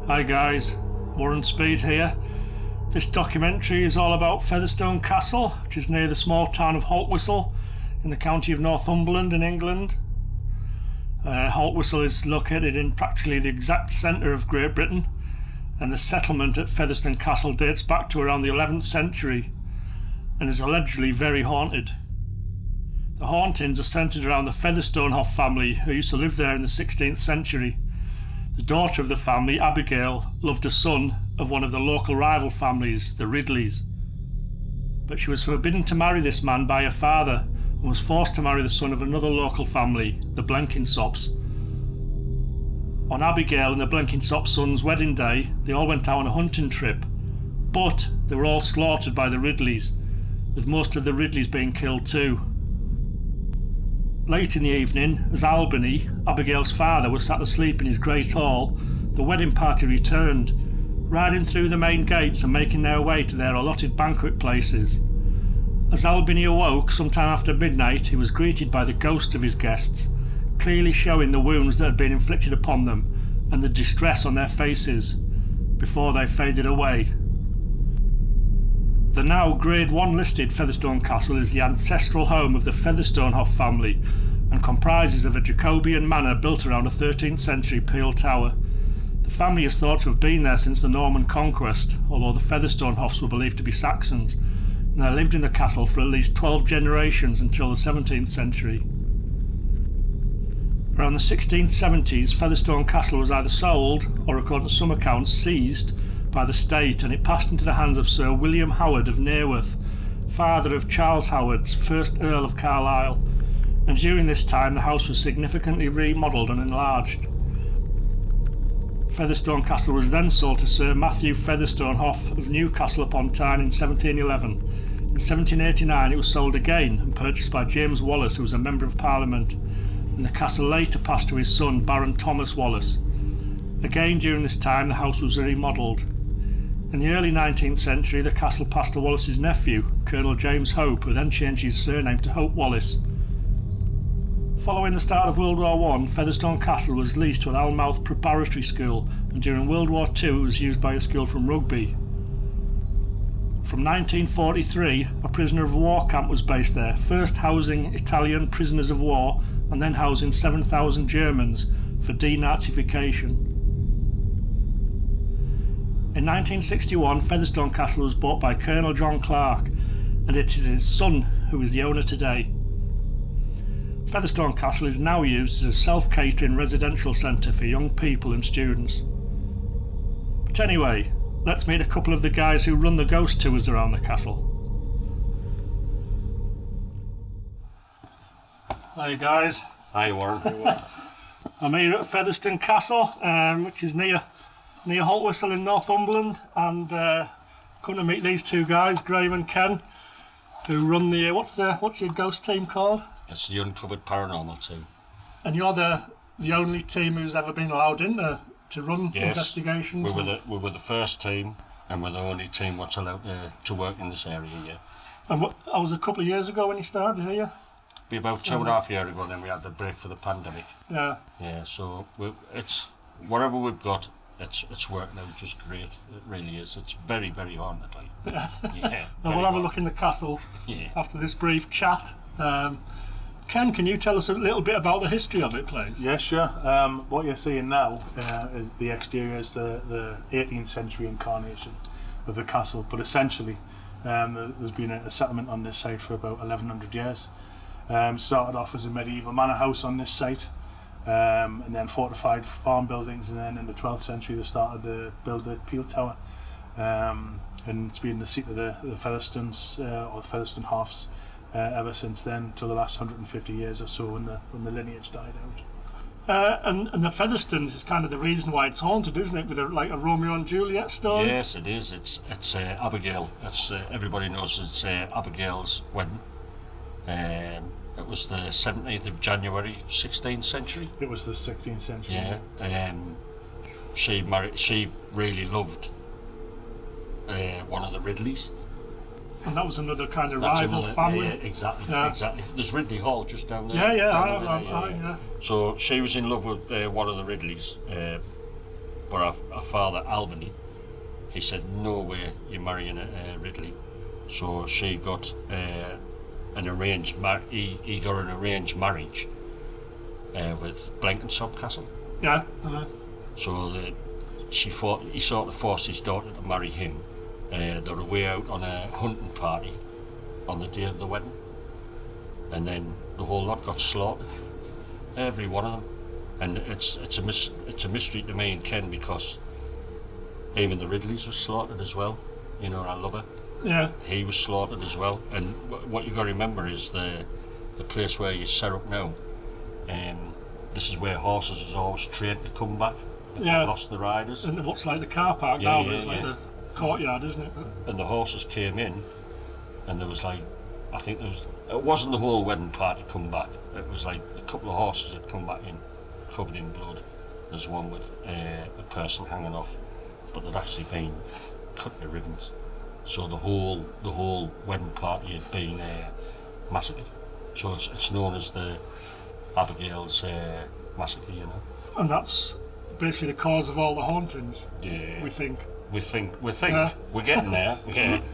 Hi guys, Warren Speed here. This documentary is all about Featherstone Castle, which is near the small town of Haltwhistle in the county of Northumberland in England. Haltwhistle is located in practically the exact centre of Great Britain, and the settlement at Featherstone Castle dates back to around the 11th century and is allegedly very haunted. The hauntings are centred around the Featherstonehoff family, who used to live there in the 16th century. The daughter of the family, Abigail, loved a son of one of the local rival families, the Ridleys. But she was forbidden to marry this man by her father and was forced to marry the son of another local family, the Blenkinsopps. On Abigail and the Blenkinsop son's wedding day, they all went out on a hunting trip, but they were all slaughtered by the Ridleys, with most of the Ridleys being killed too. Late in the evening, as Albany, Abigail's father, was sat asleep in his great hall, the wedding party returned, riding through the main gates and making their way to their allotted banquet places. As Albany awoke sometime after midnight, he was greeted by the ghosts of his guests, clearly showing the wounds that had been inflicted upon them and the distress on their faces, before they faded away. The now Grade 1 listed Featherstone Castle is the ancestral home of the Featherstonehoff family and comprises of a Jacobean manor built around a 13th century peel tower. The family is thought to have been there since the Norman conquest, although the Featherstonehoffs were believed to be Saxons, and they lived in the castle for at least 12 generations until the 17th century. Around the 1670s, Featherstone Castle was either sold, or according to some accounts seized, by the state, and it passed into the hands of Sir William Howard of Naworth, father of Charles Howard, 1st Earl of Carlisle, and during this time the house was significantly remodelled and enlarged. Featherstone Castle was then sold to Sir Matthew Featherstonehoff of Newcastle upon Tyne in 1711. In 1789 it was sold again and purchased by James Wallace, who was a Member of Parliament, and the castle later passed to his son Baron Thomas Wallace. Again during this time the house was remodelled. In the early 19th century, the castle passed to Wallace's nephew, Colonel James Hope, who then changed his surname to Hope Wallace. Following the start of World War I, Featherstone Castle was leased to an Alnmouth preparatory school, and during World War II it was used by a school from Rugby. From 1943, a prisoner of war camp was based there, first housing Italian prisoners of war and then housing 7,000 Germans for denazification. In 1961, Featherstone Castle was bought by Colonel John Clark, and it is his son who is the owner today. Featherstone Castle is now used as a self-catering residential centre for young people and students. But anyway, let's meet a couple of the guys who run the ghost tours around the castle. Hi guys. Hi Warren. I'm here at Featherstone Castle, which is near Haltwhistle in Northumberland, and come to meet these two guys, Graham and Ken, who run the what's your ghost team called? It's the Uncovered Paranormal team. And you're the only team who's ever been allowed in to run investigations. We were the first team, and we're the only team what's allowed to work in this area. Yeah. And I was a couple of years ago when you started here. Be about 2.5 years ago. Then we had the break for the pandemic. Yeah. Yeah. So it's whatever we've got. It's working out just great. It really is. It's very, very haunted. Like. Yeah. Now we'll have a look in the castle after this brief chat. Ken, can you tell us a little bit about the history of it, please? Yeah, sure. What you're seeing now is the exterior is the 18th century incarnation of the castle, but essentially there's been a settlement on this site for about 1100 years. Started off as a medieval manor house on this site, and then fortified farm buildings, and then in the 12th century they started to build the peel tower, and it's been the seat of the Featherstones or the Featherstonehoffs ever since then, till the last 150 years or so when the lineage died out. And the Featherstones is kind of the reason why it's haunted, isn't it? With a Romeo and Juliet story. Yes, it is. It's Abigail. It's everybody knows it's Abigail's wedding. It was the 17th of January, 16th century. It was the 16th century. Yeah. She really loved one of the Ridleys. And that was another kind of rival family. Yeah, exactly. There's Ridley Hall just down there. Yeah. So she was in love with one of the Ridleys, but our father Albany, he said no way you're marrying Ridley. So she got an arranged he got an arranged marriage with Blenkinsop Castle. Yeah. So he sort of forced his daughter to marry him. They were away out on a hunting party on the day of the wedding, and then the whole lot got slaughtered, every one of them. And it's a mystery to me and Ken, because even the Ridleys were slaughtered as well. You know, our lover. Yeah. He was slaughtered as well. And what you got to remember is the place where you set up now. This is where horses is always trained to come back if Yeah. they've lost the riders. And it looks like the car park Yeah, now, yeah, but it's like yeah. the courtyard, isn't it? And the horses came in, and there was like, I think it wasn't the whole wedding party come back. It was like a couple of horses had come back in, covered in blood. There's one with a person hanging off, but they'd actually been cut to ribbons. So the whole wedding party had been massacred. So it's known as the Abigail's massacre, you know. And that's basically the cause of all the hauntings, Yeah. we think. We think Yeah. we're getting there.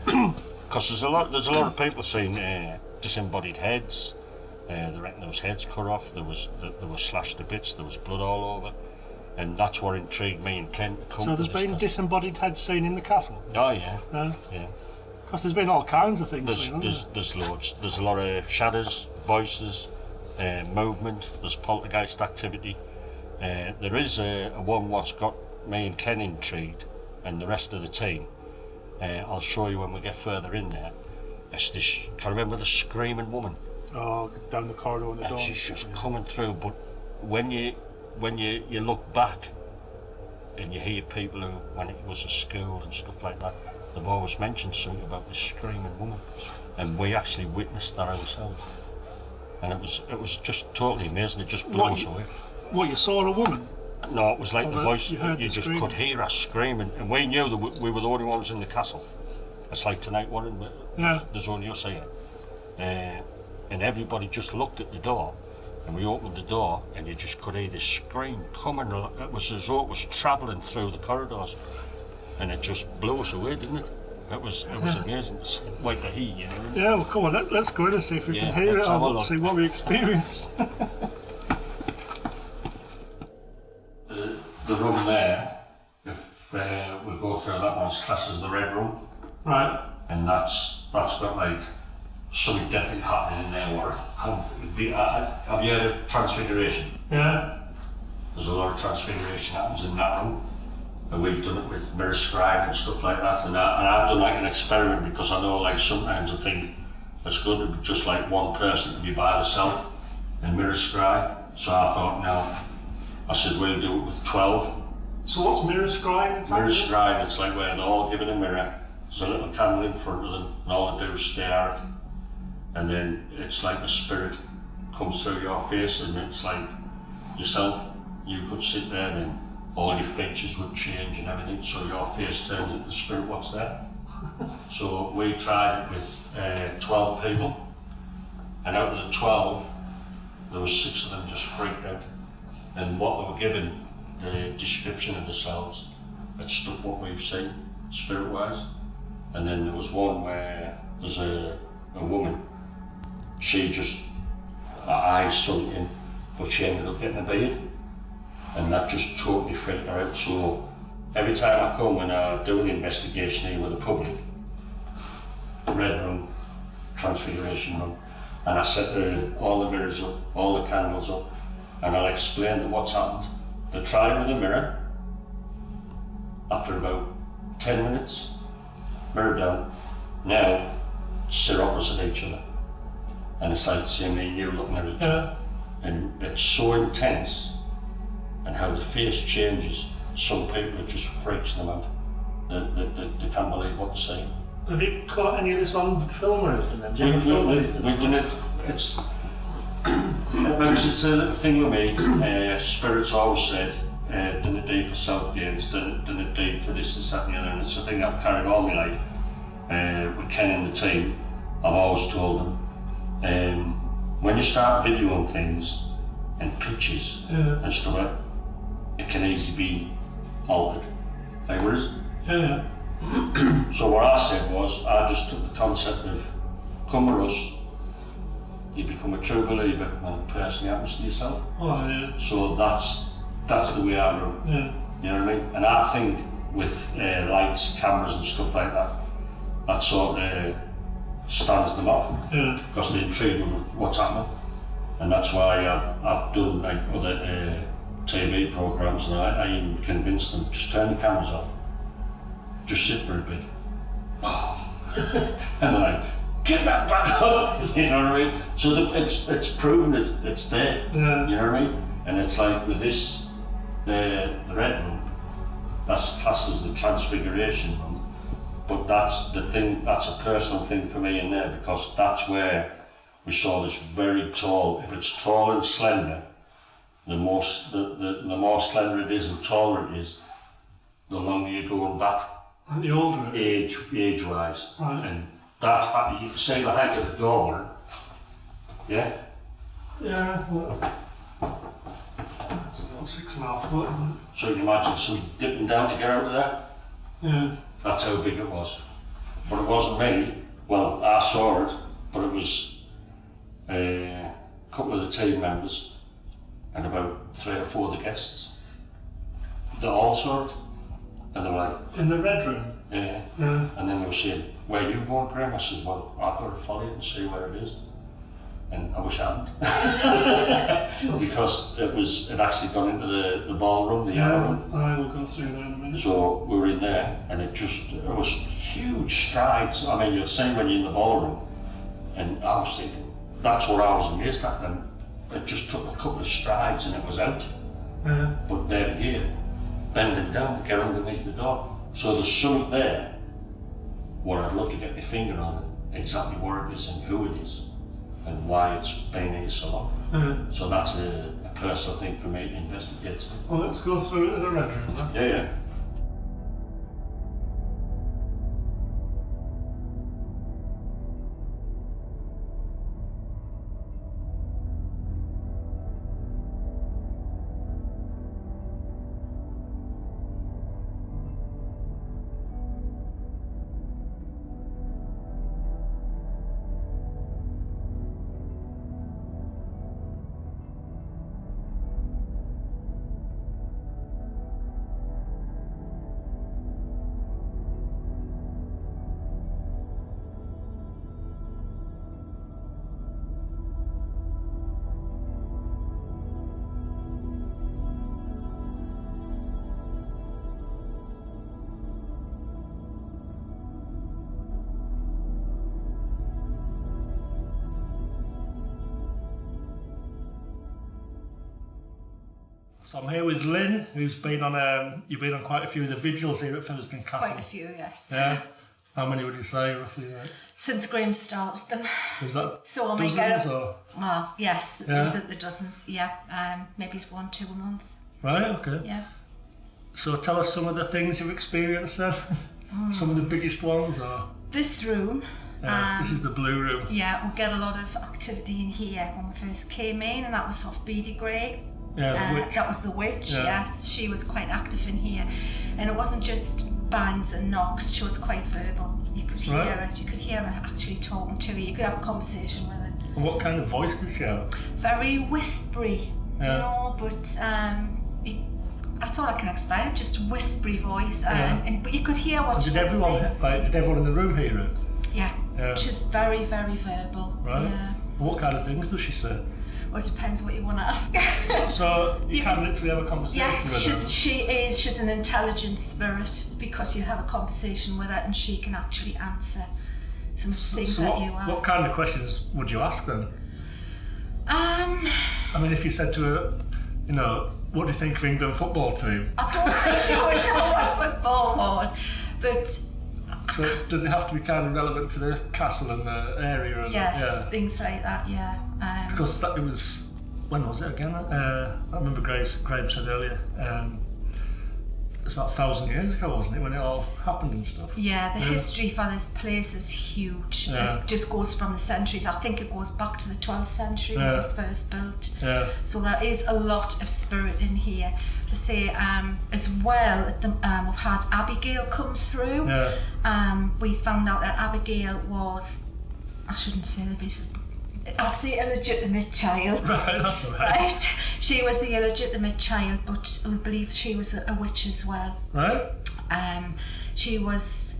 Because there's a lot of people seeing disembodied heads. They reckon there was heads cut off. There was slashed to bits. There was blood all over, and that's what intrigued me and Ken to come. So to there's this been castle. disembodied heads seen in the castle. Oh yeah, Yeah. yeah. Because there's been all kinds of things seen, There's hasn't there's loads. There's a lot of shadows, voices, movement. There's poltergeist activity. There is a one what's got me and Ken intrigued, and the rest of the team. I'll show you when we get further in there. It's this. Can you remember the screaming woman? Oh, down the corridor in the And door. she's just coming through. But when you look back and you hear people who, when it was a school and stuff like that, they've always mentioned something about this screaming woman, and we actually witnessed that ourselves. And it was just totally amazing. It just blew What us you- away. What, you saw a woman? No, it was like Oh, the that- voice. you heard You the just screaming? could hear us screaming, and we knew that we were the only ones in the castle. It's like tonight, Yeah. there's only us here, and everybody just looked at the door, and we opened the door, and you just could hear this scream coming. It was as though it was travelling through the corridors, and it just blew us away, didn't it? It was amazing. It's like the heat, you know. Yeah, well, come on, let's go in and see if we Yeah, can hear let's it have a or look. see what we experienced. The room there, if we go through that one, is classed as the red room. Right. And that's got like something definitely happening in there. Have you heard of Transfiguration? Yeah. There's a lot of transfiguration happens in that room, and we've done it with mirror scrying and stuff like that. And I've done like an experiment, because I know like sometimes I think it's good to be just like one person to be by themselves and mirror scry. So I thought, no, I said we'll do it with 12. So what's mirror scrying exactly? Mirror scrying, it's like where they're all given a mirror. There's a little candle in front of them, and all they do is stare at it. And then it's like a spirit comes through your face, and it's like yourself. You could sit there, and all your features would change and everything, so your face turns into the spirit what's there. So we tried it with 12 people, and out of the 12, there was 6 of them just freaked out. And what they were given, the description of themselves, it's stuff what we've seen, spirit-wise. And then there was one where there's a woman, she just, her eyes sunk in, but she ended up getting a beard. And that just totally freaked her out. So every time I come and I do an investigation here with the public, red room, transfiguration room, and I set all the mirrors up, all the candles up, and I'll explain them what's happened. They try it with a mirror. After about 10 minutes, mirror down. Now, sit opposite each other. And it's like seeing me and you looking at each other. And it's so intense, and how the face changes. Some people, it just freaks them out. They can't believe what they're seeing. Have you caught any of this on film or anything then? Do you ever film anything? We've done it. It's a little thing with me. Spirits always said, done a deed for self gains, done a deed for this, that, and the other. And it's a thing I've carried all my life. With Ken and the team, I've always told them, when you start videoing things and pictures and stuff like that, it can easily be altered. Like what is it? Yeah. So what I said was, I just took the concept of, come with us, you become a true believer when it personally happens to yourself. Oh, yeah. So that's the way I run. Yeah. You know what I mean? And I think with lights, cameras and stuff like that, that sort of stands them off. Yeah. Because they're intrigued with what's happening. And that's why I've done like other TV programs, and I even convinced them, just turn the cameras off. Just sit for a bit. And they're like, get that back up! You know what I mean? So it's proven it's there. Yeah. You know what I mean? And it's like with this, the Red Room, that's classed as the Transfiguration Room. But that's the thing, that's a personal thing for me in there, because that's where we saw this very tall, if it's tall and slender, the more slender it is and taller it is, the longer you're going back. And the older it is. Age-wise. Right. And that's, you can say the height of the door, yeah? Yeah, well, that's about 6.5 foot, isn't it? So you can imagine somebody dipping down to get out of there? Yeah. That's how big it was. But it wasn't me. Well, I saw it, but it was a couple of the team members and about 3 or 4 of the guests. They all saw it. And they were like, In the Red Room? yeah. Yeah. And then they were saying, where you going, Graham? I said, well, I've got to follow it and see where it is. And I wish I hadn't. Because it actually gone into the ballroom, the yellow room. I will go through there in a minute. So we were in there, and it was huge strides. I mean, you'll see when you're in the ballroom, and I was thinking, that's what I was amazed at. And it just took a couple of strides, and it was out. Yeah. But there again, bending down to get underneath the door. So there's something there, where I'd love to get my finger on it, exactly where it is and who it is, and why it's been here so long. Yeah. So that's a personal thing for me to investigate. Well, let's go through the Red Room then. Yeah. So I'm here with Lynn, who's been on, you've been on quite a few of the vigils here at Featherstone Castle. Quite a few, yes. Yeah. How many would you say, roughly? Since Graham started them. Was that So dozens or? Well, yes, Yeah. it was at the dozens, yeah. Maybe it's 1, 2 a month, Right, okay. yeah. So tell us some of the things you've experienced then. Some of the biggest ones, or? This room, This is the blue room. yeah, we'll get a lot of activity in here when we first came in, and that was Soft Beady Grey. Yeah, the witch. That was the witch, Yeah. yes. She was quite active in here. And it wasn't just bangs and knocks, she was quite verbal. You could hear Right. it, you could hear her actually talking to you. You could have a conversation with her. And what kind of voice did she have? Very whispery, Yeah. you know, but that's all I can explain, just whispery voice. Yeah. But you could hear what she Did was everyone, saying. did everyone in the room hear it? Yeah. Yeah. She's very, very verbal. Right. Yeah. What kind of things does she say? Well, it depends what you want to ask. So you You can can- literally have a conversation Yes, with her. she's an intelligent spirit, because you have a conversation with her and she can actually answer some things So that you ask. what kind of questions would you ask then? I I mean, if you said to her, you know, what do you think of England football team? don't think she would know what football was, but So does it have to be kind of relevant to the castle and the area? And, yes, Yeah. things like that, yeah. Because it was, when was it again? I remember Graham said earlier, it's about 1,000 years ago, wasn't it, when it all happened and stuff? Yeah, the history for this place is huge. Yeah. It just goes from the centuries. I think it goes back to the 12th century when it was first built. Yeah. So there is a lot of spirit in here. To say as well, we've had Abigail come through. Yeah. We found out that Abigail was, I shouldn't say this, I'll say illegitimate child. Right, that's all right. Right. She was the illegitimate child, but we believe she was a witch as well. Right? She was.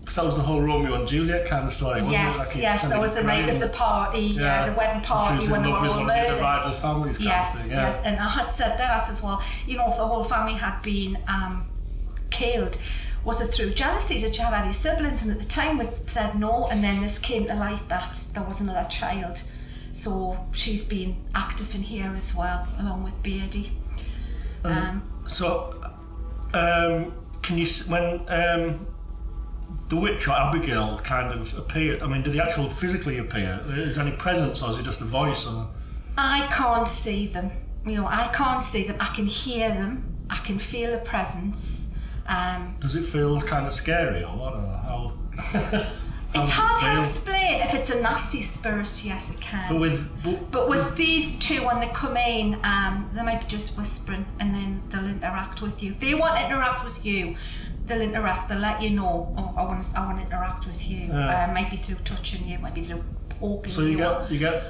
Because that was the whole Romeo and Juliet kind of story, wasn't Yes, it? Like yes, that was the night of the party, the wedding party when they were all murdered. The rival families kind of thing, yeah. Yes, and I had said that, I said, well, you know, if the whole family had been killed, was it through jealousy? Did you have any siblings? And at the time we said no, and then this came to light that there was another child. So she's been active in here as well, along with Beardy. Can you, when the witch or Abigail kind of appear, I mean, do they actually physically appear? Is there any presence, or is it just a voice? Or? I can't see them. You know, I can't see them. I can hear them. I can feel a presence. Does it feel kind of scary, or what? Or how? It's hard to explain. If it's a nasty spirit, yes, it can. But with these two, when they come in, they might be just whispering, and then they'll interact with you. If they want to interact with you, they'll interact. They'll let you know. Oh, I want to interact with you. Might be through touching you. Might be through poking you. So you get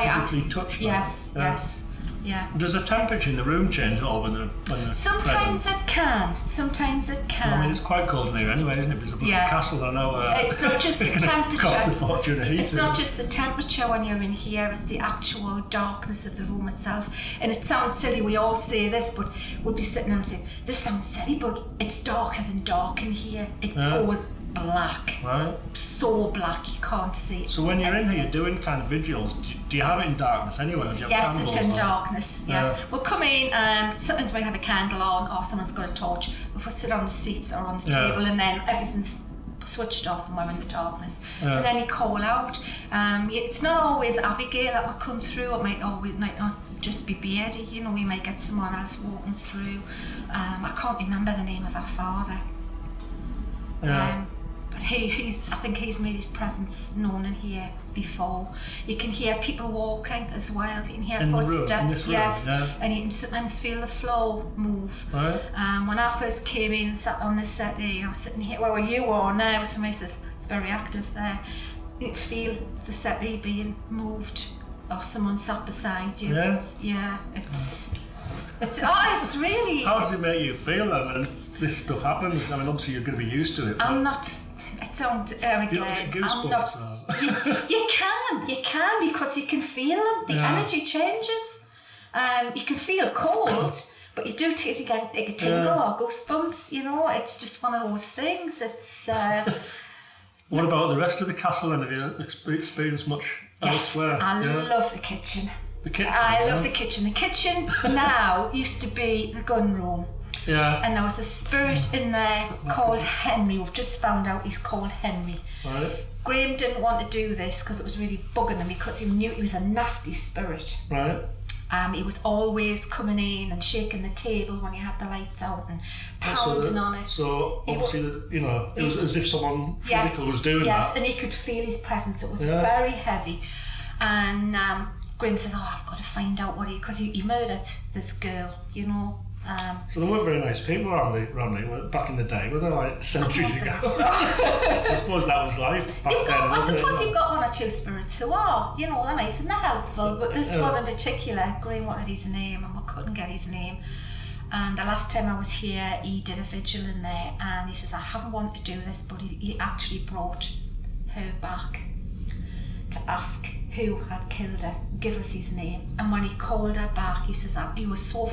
physically touched. Yes, yes. Yeah. Does the temperature in the room change at all when they're Sometimes present? it can. Sometimes it can. I mean, it's quite cold in here anyway, isn't it? It's a bloody castle, I know. It's not just the temperature. Cost a fortune to heat. It's not just the temperature when you're in here, it's the actual darkness of the room itself. And it sounds silly, we all say this, but we'll be sitting there and saying, this sounds silly, but it's darker than dark in here. It goes black. Right. So black you can't see it. So when you're in here doing kind of vigils, do you have it in darkness anyway? Or do you have candles? Yes, it's in darkness. Yeah. We'll come in and sometimes we have a candle on, or someone's got a torch. If we sit on the seats or on the table, and then everything's switched off and we're in the darkness. And then you call out. It's not always Abigail that will come through. It might not just be Beardy. You know, we might get someone else walking through. I can't remember the name of our father. But I think he's made his presence known in here before. You can hear people walking as well. You can hear footsteps, and you can sometimes feel the floor move. Right. When I first came in and sat on this settee, I was sitting here where you are now. Somebody says it's very active there. You feel the settee being moved, or someone sat beside you. Yeah. It's really. How does it make you feel then when this stuff happens? I mean, obviously you're going to be used to it. I'm not. It sounds arrogant. Do you not get goosebumps? You can because you can feel them. The energy changes. You can feel cold, but you do get a tingle or goosebumps. You know, it's just one of those things. It's. What about the rest of the castle? And have you experienced much elsewhere? I love the kitchen. The kitchen. I love the kitchen. The kitchen now used to be the gun room. Yeah. And there was a spirit in there called Henry. We've just found out he's called Henry. Right. Graham didn't want to do this because it was really bugging him, because he knew he was a nasty spirit. Right. He was always coming in and shaking the table when you had the lights out and pounding on it. So obviously, it was as if someone physical was doing that. Yes, and he could feel his presence. It was very heavy. And Graham says, I've got to find out because he murdered this girl, you know. So they weren't very nice people around there back in the day, were they, like centuries ago? I suppose that was life back then, wasn't it? I suppose you've got one or two spirits who are, they're nice and they're helpful, but this one in particular, Graham wanted his name and we couldn't get his name. And the last time I was here, he did a vigil in there, and he says, I haven't wanted to do this, but he actually brought her back to ask who had killed her, give us his name. And when he called her back, he says, he was so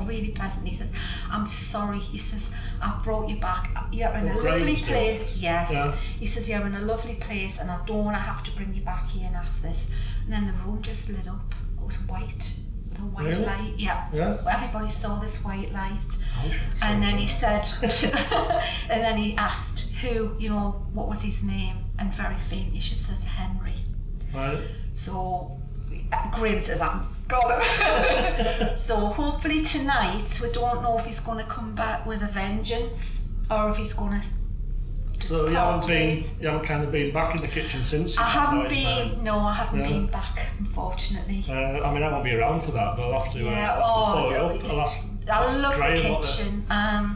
really pleasant. He says, I'm sorry. He says, I brought you back. You're in a lovely place. Yes. Yeah. He says, you're in a lovely place, and I don't want to have to bring you back here and ask this. And then the room just lit up. It was white. The white light. Yeah. Everybody saw this white light. And then he said, and then he asked who, what was his name? And very faintly she says, Henry. Right. So Graham says, I've got him. So hopefully tonight, we don't know if he's going to come back with a vengeance or if he's going to. So you haven't kind of been back in the kitchen since? I haven't been back, unfortunately. I mean, I won't be around for that, but I'll have to follow up. I love the kitchen.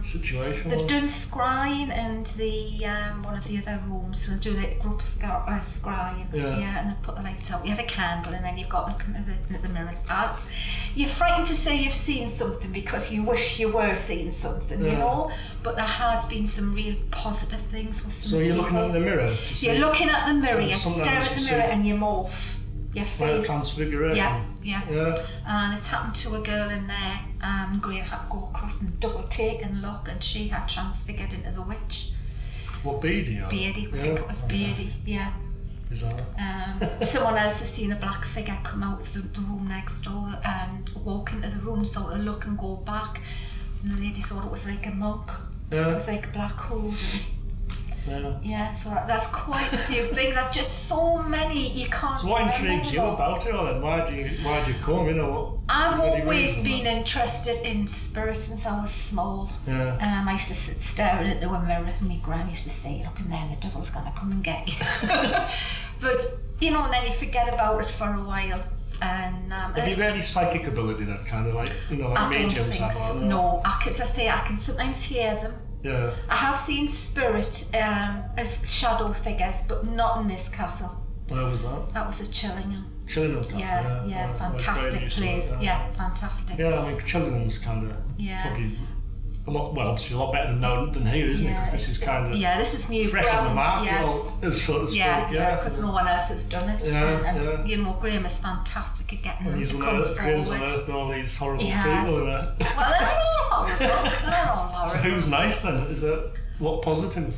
Situation. They've done scrying and the one of the other rooms. They'll do like group scrying. Yeah, and they put the lights out. You have a candle, and then you've got looking at the mirrors. You're frightened to say you've seen something because you wish you were seeing something, you know. But there has been some real positive things with some. So you're looking at the mirror. You're looking at the mirror. You stare at the mirror, and you morph. Your face. Transfiguration. Yeah. And it's happened to a girl in there. Graham had to go across and double take and look, and she had transfigured into the witch. What, Beardy? Beardy, I think it was Beardy, yeah. Is that? Someone else has seen a black figure come out of the room next door and walk into the room, sort of look and go back. And the lady thought it was like a monk. Yeah. It was like a black hood. Yeah, so that's quite a few things. That's just so many you can't. So what intrigues you about it all then? Why do you come? You know, I've always been interested in spirits since I was small. Yeah. I used to sit staring into a mirror, and my gran used to say, "Look in there, and the devil's gonna come and get you." But you know, and then you forget about it for a while. And have you got any psychic ability that kind of like, you know, like I don't mediums think have? So. No, as I say, I can sometimes hear them. Yeah. I have seen spirit as shadow figures, but not in this castle. Where was that? That was at Chillingham. Chillingham Castle. Yeah, fantastic place. Yeah, fantastic. Yeah, I mean, Chillingham's kind of probably obviously a lot better than here, isn't it? Because this is kind of this is new fresh ground. on the market, so to speak. Yeah, because no one else has done it. And you know, Graham is fantastic at getting them to come forward. Graham's unearthed all these horrible people. Well, they're all horrible. So who's nice then? Is that what positive?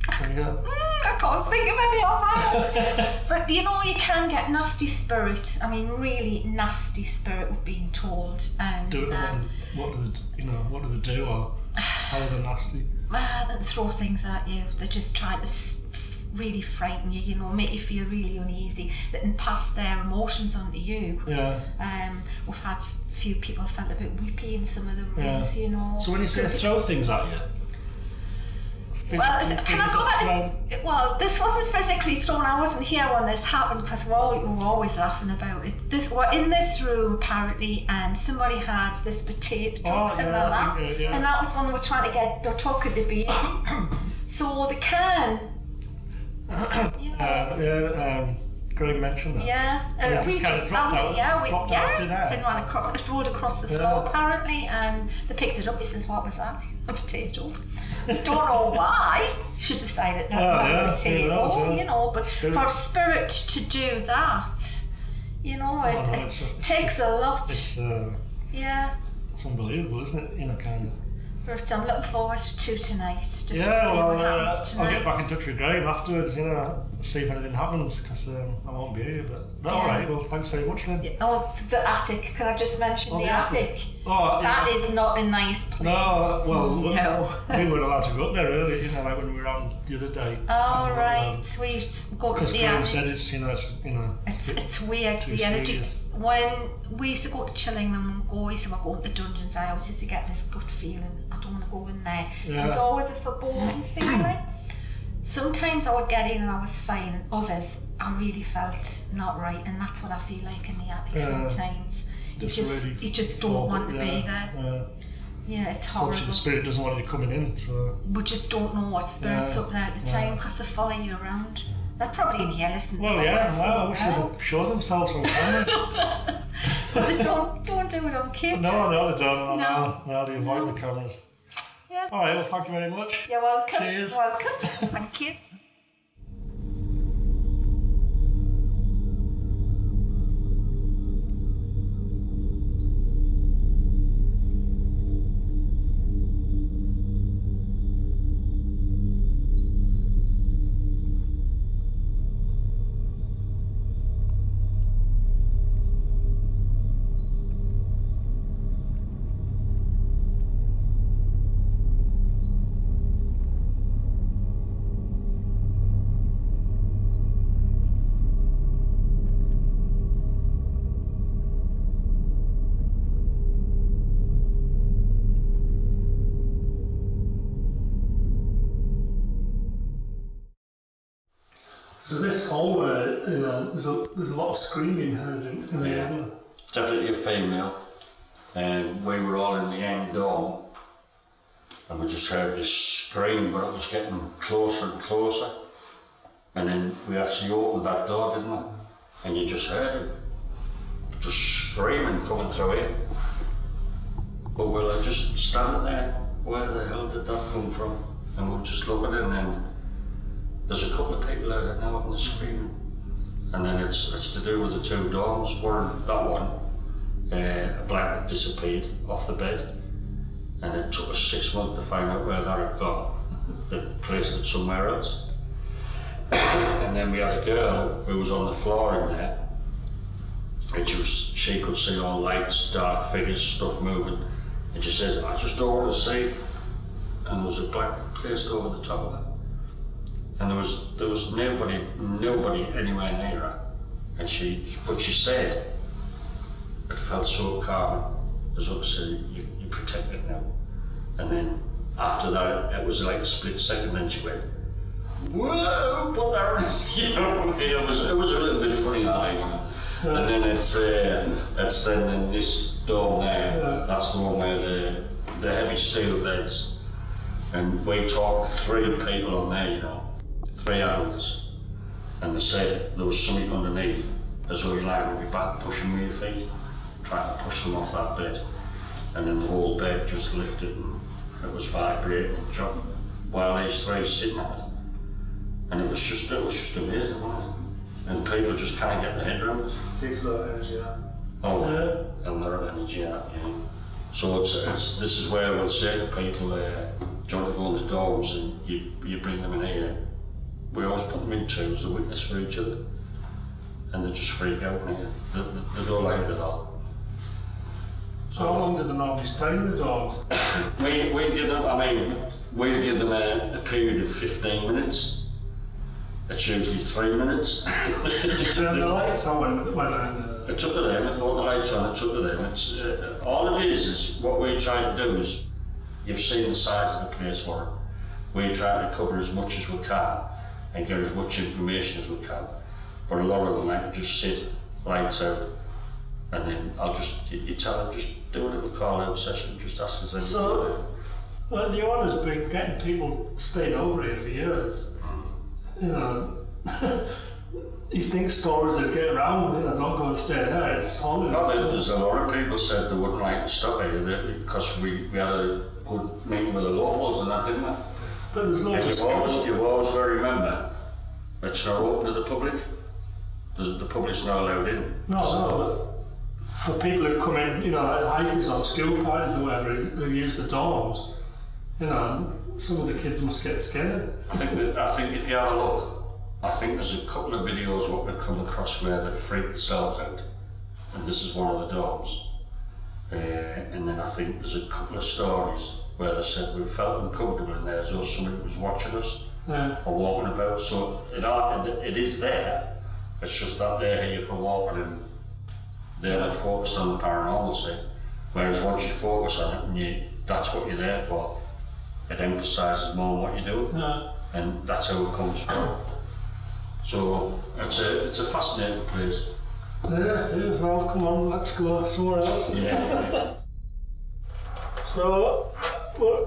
I can't think of any offhand. But you know, you can get nasty spirit. I mean, really nasty spirit of being told. And what do they do, or how are they nasty? They throw things at you. They just try to really frighten you. You know, make you feel really uneasy. They can pass their emotions onto you. Yeah. We've had a few people felt a bit weepy in some of the rooms. You know. So when you say throw things at you. Well, can I go back? Well, this wasn't physically thrown. I wasn't here when this happened because we're always laughing about it. We're in this room apparently, and somebody had this potato truck and that was when they were trying to get. They're talking to Beardy, so they can. Greg mentioned that. Yeah, and we just found it. And ran across. It rolled across the floor apparently, and they picked it up. He says, "What was that? A potato." Don't know why she decided that was a potato, you know. But for spirit to do that, you know, it takes a lot. It's unbelievable, isn't it? You know, kind of. But I'm looking forward to tonight. Just to see what happens tonight. I'll get back in touch with Graham afterwards, you know, see if anything happens, because I won't be here. But all right, well, thanks very much then. The attic. Can I just mention the attic? That is not a nice place. No, well, we weren't allowed to go up there earlier, you know, like when we were on the other day. Oh, right. So we go to the attic. Because Graham said it's weird, the energy. When we used to go to Chillingham and we used to go to the dungeons, I always used to get this gut feeling. I don't want to go in there. It was always a foreboding feeling. Sometimes I would get in and I was fine, and others I really felt not right, and that's what I feel like in the attic sometimes. You just don't want to be there. Yeah, it's horrible. So the spirit doesn't want you coming in, so... We just don't know what spirit's up there at the time, because they follow you around. They're probably in here listening. Well, I wish they'd show themselves on camera. But they don't do it on camera. No, they don't. No, they avoid the cameras. Yeah. All right, well, thank you very much. You're welcome. Cheers. Welcome. Thank you. So this hallway, there's a lot of screaming heard in there, Yeah. isn't there? Definitely a female. And we were all in the end dome, and we just heard this scream, but it was getting closer and closer. And then we actually opened that door, didn't we? And you just heard it, just screaming coming through here. But we were just standing there. Where the hell did that come from? And we were just looking, and then there's a couple of people out there now having the screaming. And then it's to do with the two domes. One, that one, a blanket disappeared off the bed, and it took us 6 months to find out where that had gone. They placed it somewhere else. And then we had a girl who was on the floor in there, and she could see all lights, dark figures, stuff moving, and she says, I just don't want to see. And there was a blanket placed over the top of her. And there was nobody anywhere near her. And she said, it felt so calming, as though to say, you're protected now. And then after that, it was like a split second, and she went, whoa, but there is, you know, it was a little bit funny, that, you know. And then it's then in this dome there, that's the one where the heavy steel beds, and we talked 3 people on there, you know, 3 adults, and they said there was something underneath, as though you lying on your back, pushing with your feet, trying to push them off that bed, and then the whole bed just lifted and it was vibrating and jumping while these 3 sitting on it, and it was just amazing, wasn't it? And people just can't get their head around it. Takes a lot of energy, yeah. Oh, a lot of energy, yeah. So it's this is where we'll say to people, do you want to go in the domes, and you bring them in here. We always put them in 2 as a witness for each other, and they just freak out in here. They don't like it at all. So how long did they normally stay in the domes? We give them, we'll give them a period of 15 minutes. It's usually 3 minutes. Did you turn the lights on when It's up to them. If they want the lights on, it's up to them. It's all it is what we're trying to do is, you've seen the size of the place for it. We're trying to cover as much as we can and get as much information as we can. But a lot of them like to just sit, lights out, and then you tell them, just do a little call out session, just ask us anything. So, the owner's been getting people staying over here for years. You know, he thinks stores that get around, you know, don't go and stay there, it's holidays. No, there's a lot of people said they wouldn't like to stop here because we had a good meeting with the locals and that, didn't we? But there's no And you've always got to remember, it's not open to the public. The public's not allowed in. No, but for people who come in, you know, like hikers on school parties or whatever, who use the dorms, you know, some of the kids must get scared. I think if you have a look, I think there's a couple of videos what we've come across where they've freaked themselves out, and this is one of the dogs. And then I think there's a couple of stories where they said we felt uncomfortable in there as though somebody was watching us or walking about. So it is there. It's just that they're here for walking and they're not focused on the paranormal side. Whereas once you focus on it and that's what you're there for, it emphasises more what you do, and that's how it comes from. So it's a fascinating place. Yeah, it is. Well, come on, let's go somewhere else. Yeah. So,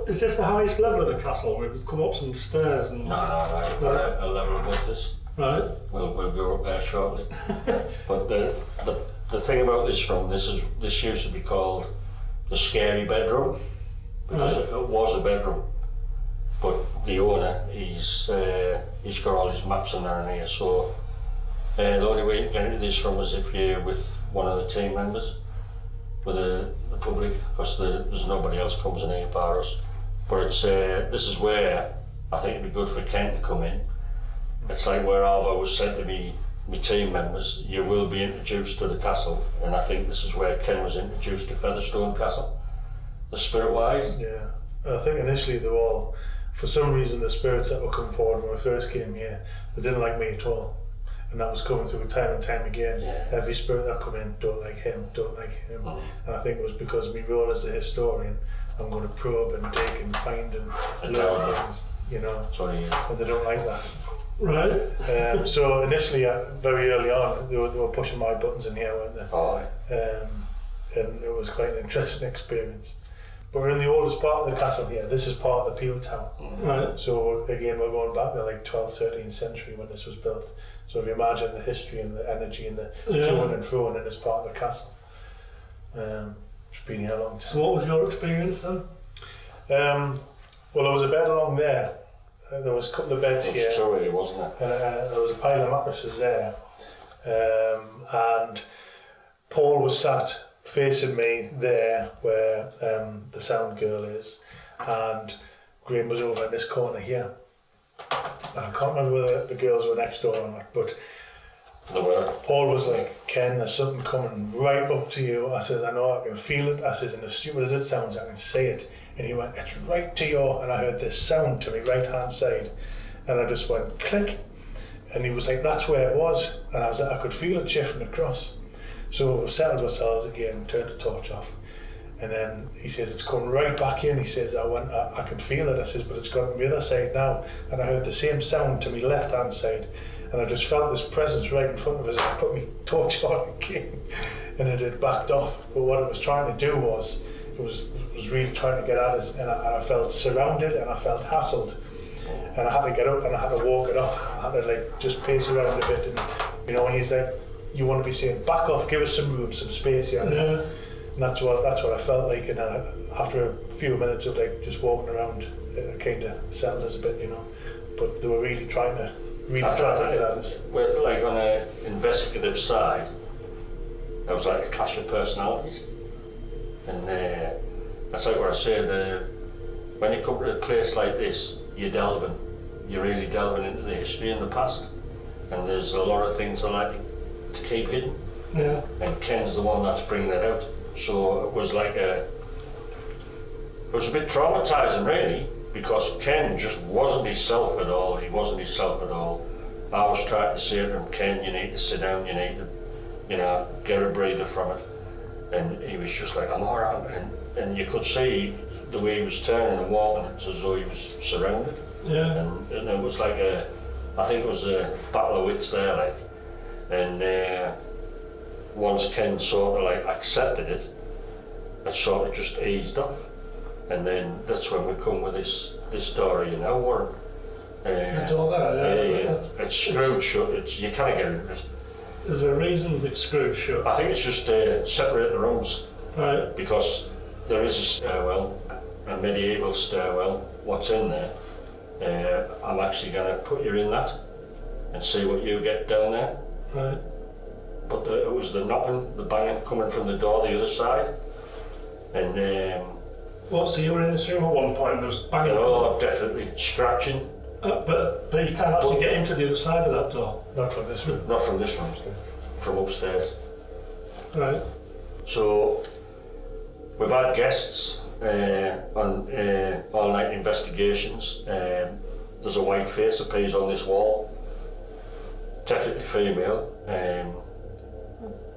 is this the highest level of the castle? We've come up some stairs and... No, right. We've got a level above this. Right. We'll go up there shortly. But the thing about this room, this used to be called the scary bedroom, because it was a bedroom. But the owner, he's got all his maps in there and here, so the only way you can get into this room is if you're with one of the team members, with the public, because there's nobody else comes in here bar us. But this is where I think it'd be good for Ken to come in. It's like where I've always said to me team members, you will be introduced to the castle, and I think this is where Ken was introduced to Featherstone Castle, the spirit-wise. Yeah, I think initially they were all, for some reason the spirits that were coming forward when I first came here, they didn't like me at all. And that was coming through time and time again. Yeah. Every spirit that come in, don't like him. Mm. And I think it was because of my role as a historian, I'm going to probe and dig and find and learn things, you know. That's what he is. And they don't like that. Right. So initially, very early on, they were pushing my buttons in here, weren't they? Oh, And it was quite an interesting experience. But we're in the oldest part of the castle here. This is part of the Peel Tower. Right. So again, we're going back to like 12th, 13th century when this was built. So if you imagine the history and the energy and the to and fro in this part of the castle. It's been here a long time. So what was your experience then? Well, there was a bed along there. There was a couple of beds here. it was true, wasn't it? And there was a pile of mattresses there. And Paul was sat facing me there where the sound girl is, and Graham was over in this corner here. And I can't remember whether the girls were next door or not, but They were. Paul was like, Ken, there's something coming right up to you. I says, I know, I can feel it. I says, and as stupid as it sounds, I can say it. And he went, it's right to your, and I heard this sound to my right hand side, and I just went click, and he was like, that's where it was, and I was like, I could feel it shifting across. So we settled ourselves again, turned the torch off, and then he says, it's coming right back in. He says, I can feel it. I says, but it's gone to the other side now, and I heard the same sound to my left hand side, and I just felt this presence right in front of us. I put my torch on again, and it had backed off. But what it was trying to do was, it was really trying to get at us, and I felt surrounded and I felt hassled, and I had to get up and I had to walk it off. I had to like just pace around a bit, and you know, when he's like, you want to be saying, back off, give us some room, some space here. Yeah. And that's what I felt like, and after a few minutes of like just walking around, it kind of settled us a bit, you know. But they were really trying to get at us. Well, like on an investigative side, there was like a clash of personalities. And that's like what I said, when you come to a place like this, you're really delving into the history and the past, and there's a lot of things I like to keep hidden. Yeah. And Ken's the one that's bringing it out. So it was like it was a bit traumatizing really, because Ken just wasn't himself at all. He wasn't himself at all. I was trying to say to him, Ken, you need to sit down, you need to, you know, get a breather from it. And he was just like, I'm all right. And you could see the way he was turning and walking, it's as though he was surrounded. Yeah. And it was like I think it was a battle of wits there, like. And once Ken sort of like accepted it, it sort of just eased off. And then that's when we come with this story, you know, Warren. And all that, yeah. It's screwed shut, you can't get into it. There's a reason it's screwed shut. I think it's just separate the rooms. Right. Because there is a stairwell, a medieval stairwell. What's in there? I'm actually going to put you in that and see what you get down there. Right. But it was the knocking, the banging coming from the door the other side. And What, so you were in this room at one point and there was banging? oh, definitely scratching. But you can't actually get into the other side of that door? Not from this room. Not from this room, from upstairs. Right. So we've had guests on all night investigations. There's a white face appears on this wall, definitely female.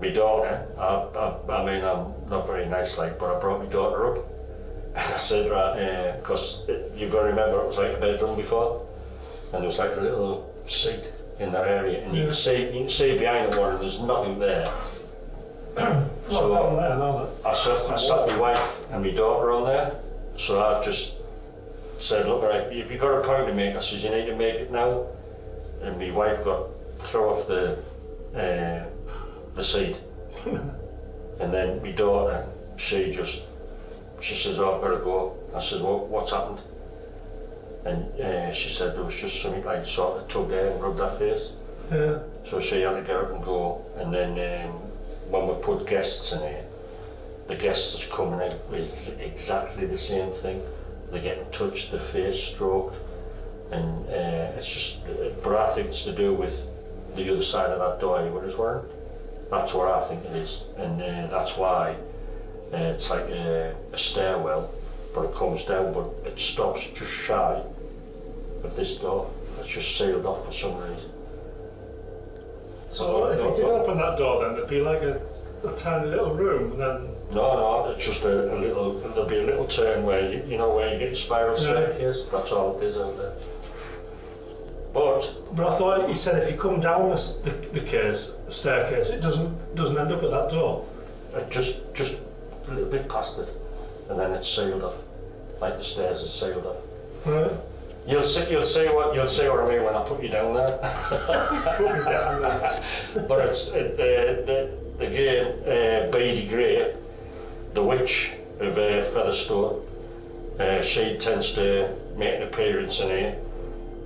My daughter, I mean, I'm not very nice like, but I brought my daughter up. And I said, right, because you've got to remember it was like a bedroom before, and there was like a little seat in that area, and you can see behind the one, and there's nothing there. So I sat my wife and my daughter on there, so I just said, look, if you've got a point to make, I said, you need to make it now. And my wife threw off the seat. And then my daughter, she says, oh, I've got to go. I says, well, what's happened? And she said there was just something like sort of tugged there and rubbed her face. Yeah. So she had to get up and go. And then when we put guests in here, the guests that's coming out with exactly the same thing. They're getting touched, the face stroked, and it's just, but I think it's to do with the other side of that door you were just wearing. That's what I think it is, and that's why it's like a stairwell, but it comes down, but it stops just shy of this door. It's just sealed off for some reason. So if you did open that door, then there'd be like a tiny little room, and then. No, it's just a little. There'll be a little turn where you know where you get your spiral staircase. That's all it is out there. But I thought you said if you come down the staircase, it doesn't end up at that door. just a little bit past it, and then it's sealed off, like the stairs are sealed off. Right. You'll see what I mean when I put you down there. Put me down there. But it's the girl, Beady Gray, the witch of Featherstone. She tends to make an appearance in here.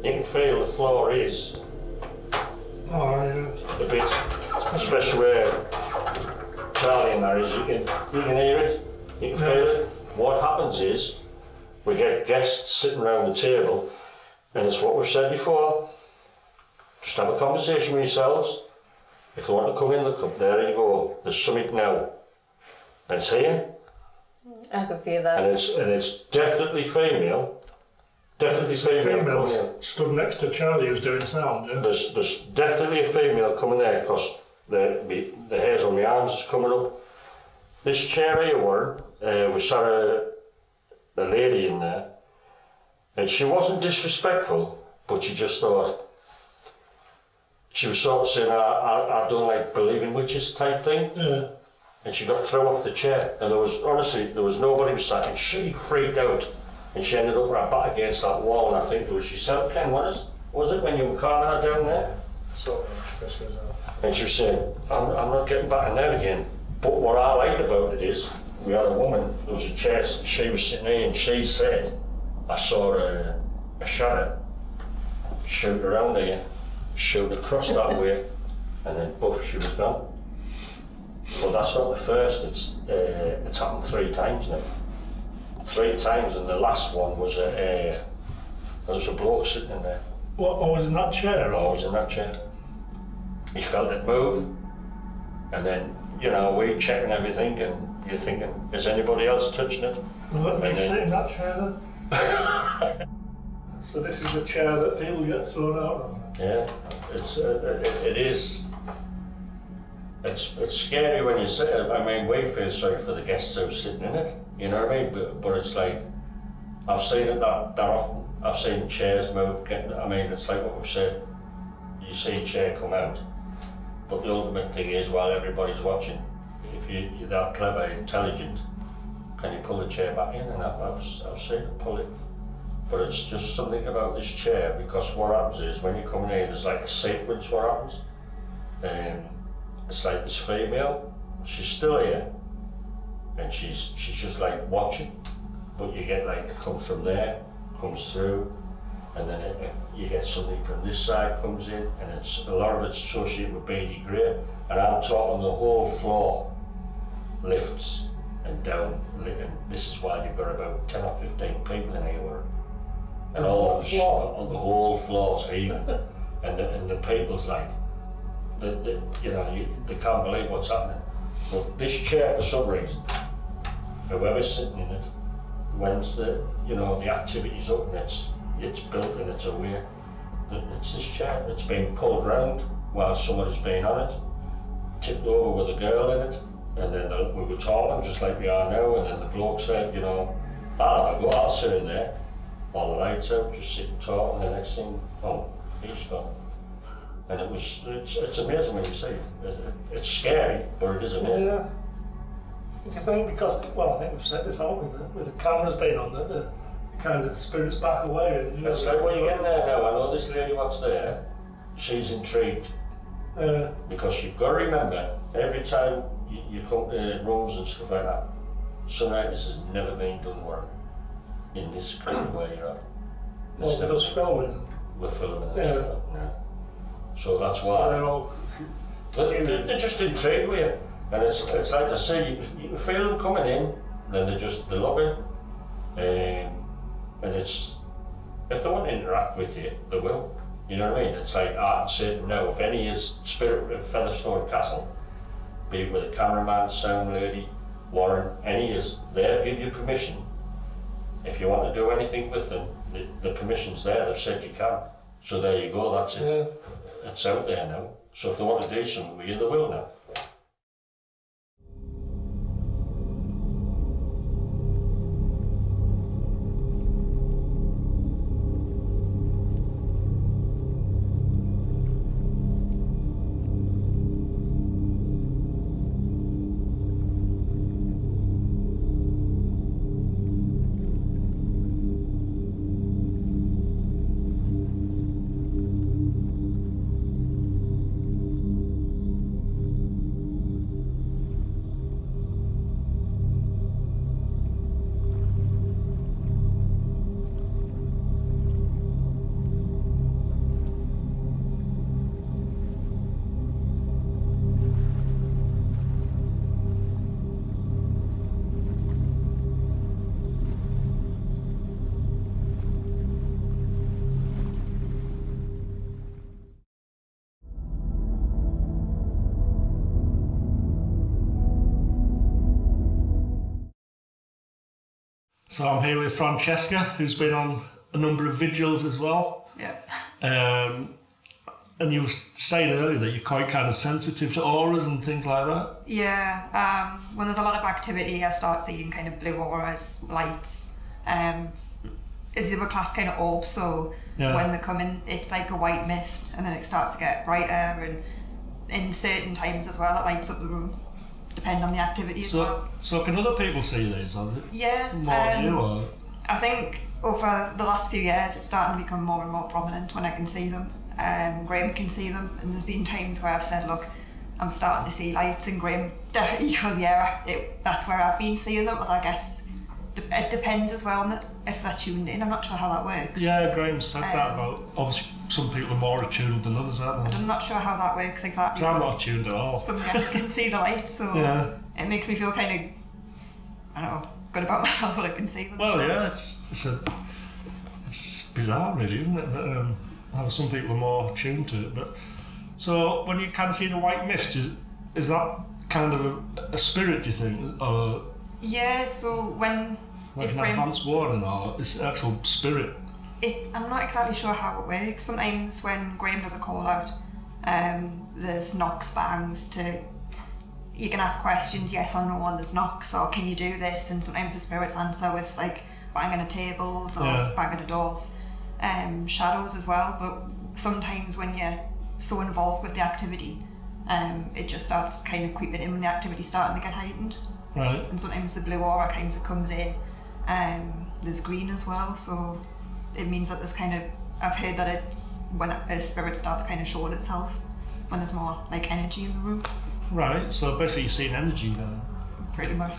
You can feel the floor is Oh, yeah. a bit, especially where Charlie and there is. You can hear it. You can feel it. What happens is we get guests sitting around the table, and it's what we've said before. Just have a conversation with yourselves. If they want to come in, they'll come. There you go. There's something now. And it's here. I can feel that. And it's definitely female. Definitely female. Females stood next to Charlie who's doing sound, yeah? There's definitely a female coming there because the hairs on my arms is coming up. This chair here, we saw a lady in there, and she wasn't disrespectful, but she just thought, she was sort of saying, I don't like believing witches type thing. Yeah. And she got thrown off the chair, and there was nobody sat, and she freaked out, and she ended up right back against that wall, and I think it was yourself, Ken, was it when you were calling her down there? Sort of. And she was saying, I'm not getting back in there again. But what I liked about it is, we had a woman, there was a chair, she was sitting there, and she said, I saw a shadow shoot around here, shoot across that way, and then poof, she was gone. Well, that's not the first, it's happened 3 times now. 3 times, and the last one was there was a bloke sitting in there. What, I was in that chair? I was in that chair. He felt it move, and then, we checking everything, and you're thinking, is anybody else touching it? Well, let me And sit in that chair then. So this is the chair that people get thrown out on? Yeah, it is. It's scary when you sit. I mean, we feel sorry for the guests who are sitting in it. You know what I mean? But it's like, I've seen it that often. I've seen chairs move. It's like what we've said. You see a chair come out, but the ultimate thing is, while everybody's watching, if you're that clever, intelligent, can you pull the chair back in? And I've seen it pull it. But it's just something about this chair, because what happens is when you come in here, there's like a sequence. What happens? It's like this female, she's still here, and she's just like watching, but you get like, it comes from there, comes through, and then you get something from this side comes in, and a lot of it's associated with Beady Gray, and I'm talking the whole floor lifts and down, and this is why you've got about 10 or 15 people in here, and all of on the whole floor's heaving, and the people's like, they can't believe what's happening. But this chair, for some reason, whoever's sitting in it, when the activity's up and it's built and it's aware, it's this chair that's being pulled round while somebody's been on it, tipped over with a girl in it, and then we were talking just like we are now, and then the bloke said, I'll sit in there, all the lights out, just sit and talk, and the next thing, he's gone. And it's amazing when you see it. It's scary, but it is amazing. Yeah. Do you think because, I think we've said this, haven't we, with the cameras being on, that the kind of spirits back away? It's like when you get there now, I know this lady what's there, she's intrigued. Because you've got to remember, every time you come to rooms and stuff like that, something like this has never been done work in this country where you're at. Well, with us filming? We're filming and stuff like that. So that's why. So they're just intrigued with you. And it's like I say, you can feel them coming in, then they love it. And it's, if they want to interact with you, they will. You know what I mean? It's like I say now, if any is spirit of Featherstone Castle, be it with a cameraman, sound lady, Warren, any is, they'll give you permission. If you want to do anything with them, the permission's there, they've said you can. So there you go, that's it. Yeah. It's out there now. So if they want to do something with you, they will now. So I'm here with Francesca, who's been on a number of vigils as well. Yeah. And you were saying earlier that you're quite kind of sensitive to auras and things like that. Yeah. When there's a lot of activity, I start seeing kind of blue auras, lights. Is the other class kind of orbs, so when they come in, it's like a white mist, and then it starts to get brighter, and in certain times as well, it lights up the room, depending on the activity as well. So can other people see these, or is it Yeah. more than you, or? I think over the last few years, it's starting to become more and more prominent when I can see them. Graham can see them, and there's been times where I've said, look, I'm starting to see lights, and Graham definitely goes, that's where I've been seeing them, but I guess it depends as well on if they're tuned in. I'm not sure how that works. Yeah, Graham said that about, obviously some people are more attuned than others, aren't they? I'm not sure how that works exactly. 'Cause I'm not attuned at all. Some guests can see the lights, so it makes me feel kind of, I don't know, good about myself when I can see them. Well, so. yeah, it's bizarre, really, isn't it? That how some people are more attuned to it. But so when you can see the white mist, is that kind of a spirit, do you think, or Yeah. So when like if an Graham, advanced warning, or it's actual spirit? I'm not exactly sure how it works. Sometimes when Graham does a call out, there's knocks, bangs you can ask questions, yes or no, and there's knocks, or can you do this? And sometimes the spirits answer with like banging of tables or banging of doors, shadows as well. But sometimes when you're so involved with the activity, it just starts kind of creeping in when the activity's starting to get heightened. Right. And sometimes the blue aura kind of comes in. There's green as well, so it means that there's kind of, I've heard that it's when a spirit starts kind of showing itself, when there's more like energy in the room. Right. So basically, you're seeing energy then. Pretty much.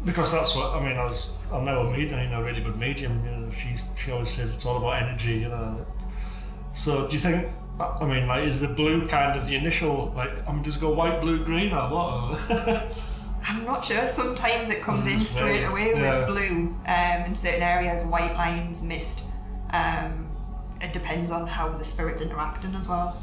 Because that's what I mean. I know a medium, a really good medium. You know, she always says it's all about energy. You know. So do you think? I mean, like, is the blue kind of the initial? Like, I mean, does it go white, blue, green, or what? I'm not sure. Sometimes it comes in Just straight varies. away with blue. In certain areas, white lines, mist. It depends on how the spirit's interacting as well.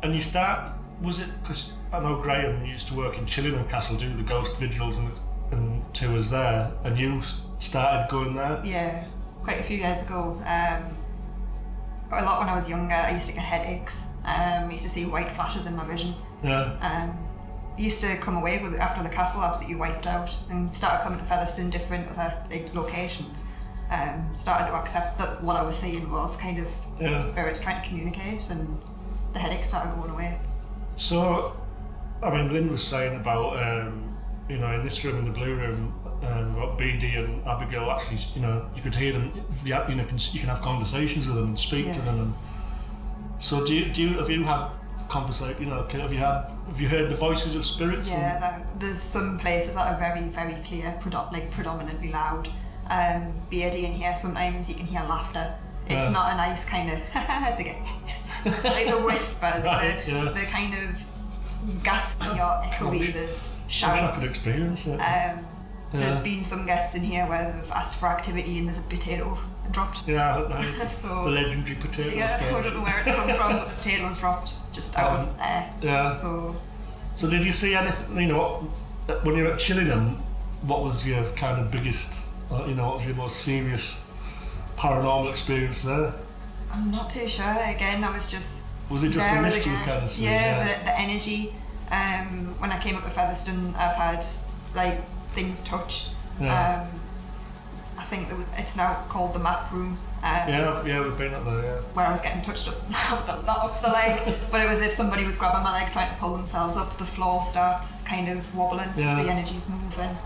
And you start. Was it because I know Graham used to work in Chillingham Castle, do the ghost vigils and tours there, and you started going there? Yeah, quite a few years ago. A lot when I was younger, I used to get headaches. I used to see white flashes in my vision. Yeah. Used to come away with after the castle absolutely wiped out, and started coming to Featherstone different other locations. Started to accept that what I was seeing was kind of spirits trying to communicate, and the headaches started going away. So, I mean, Lynn was saying about, you know, in this room, in the blue room, about BD and Abigail, actually, you know, you could hear them, you know, you can have conversations with them and speak to them. And so have you had conversation, you know, have you heard the voices of spirits? Yeah, there's some places that are very, very clear, predominantly loud. BD in here, sometimes you can hear laughter. It's not a nice kind of like the whispers, right, the kind of gaspy or echoey. There's I wish I shouts. could experience it. There's been some guests in here where they've asked for activity and there's a potato dropped. Yeah, So the legendary potato I story. don't know where it's come from, but the potato's dropped just out of air. Yeah. So did you see anything, you know, when you were at Chillingham, what was your kind of biggest, you know, what was your most serious paranormal experience there? I'm not too sure. Again, I was just. Was it just the there mist with you the were guests. kind of seeing? Yeah, the energy. When I came up to Featherstone, I've had like things touch. Yeah. I think it's now called the map room. Yeah, we've been up there, yeah. Where I was getting touched up, not up the leg, but it was if somebody was grabbing my leg trying to pull themselves up, the floor starts kind of wobbling because the energy's moving,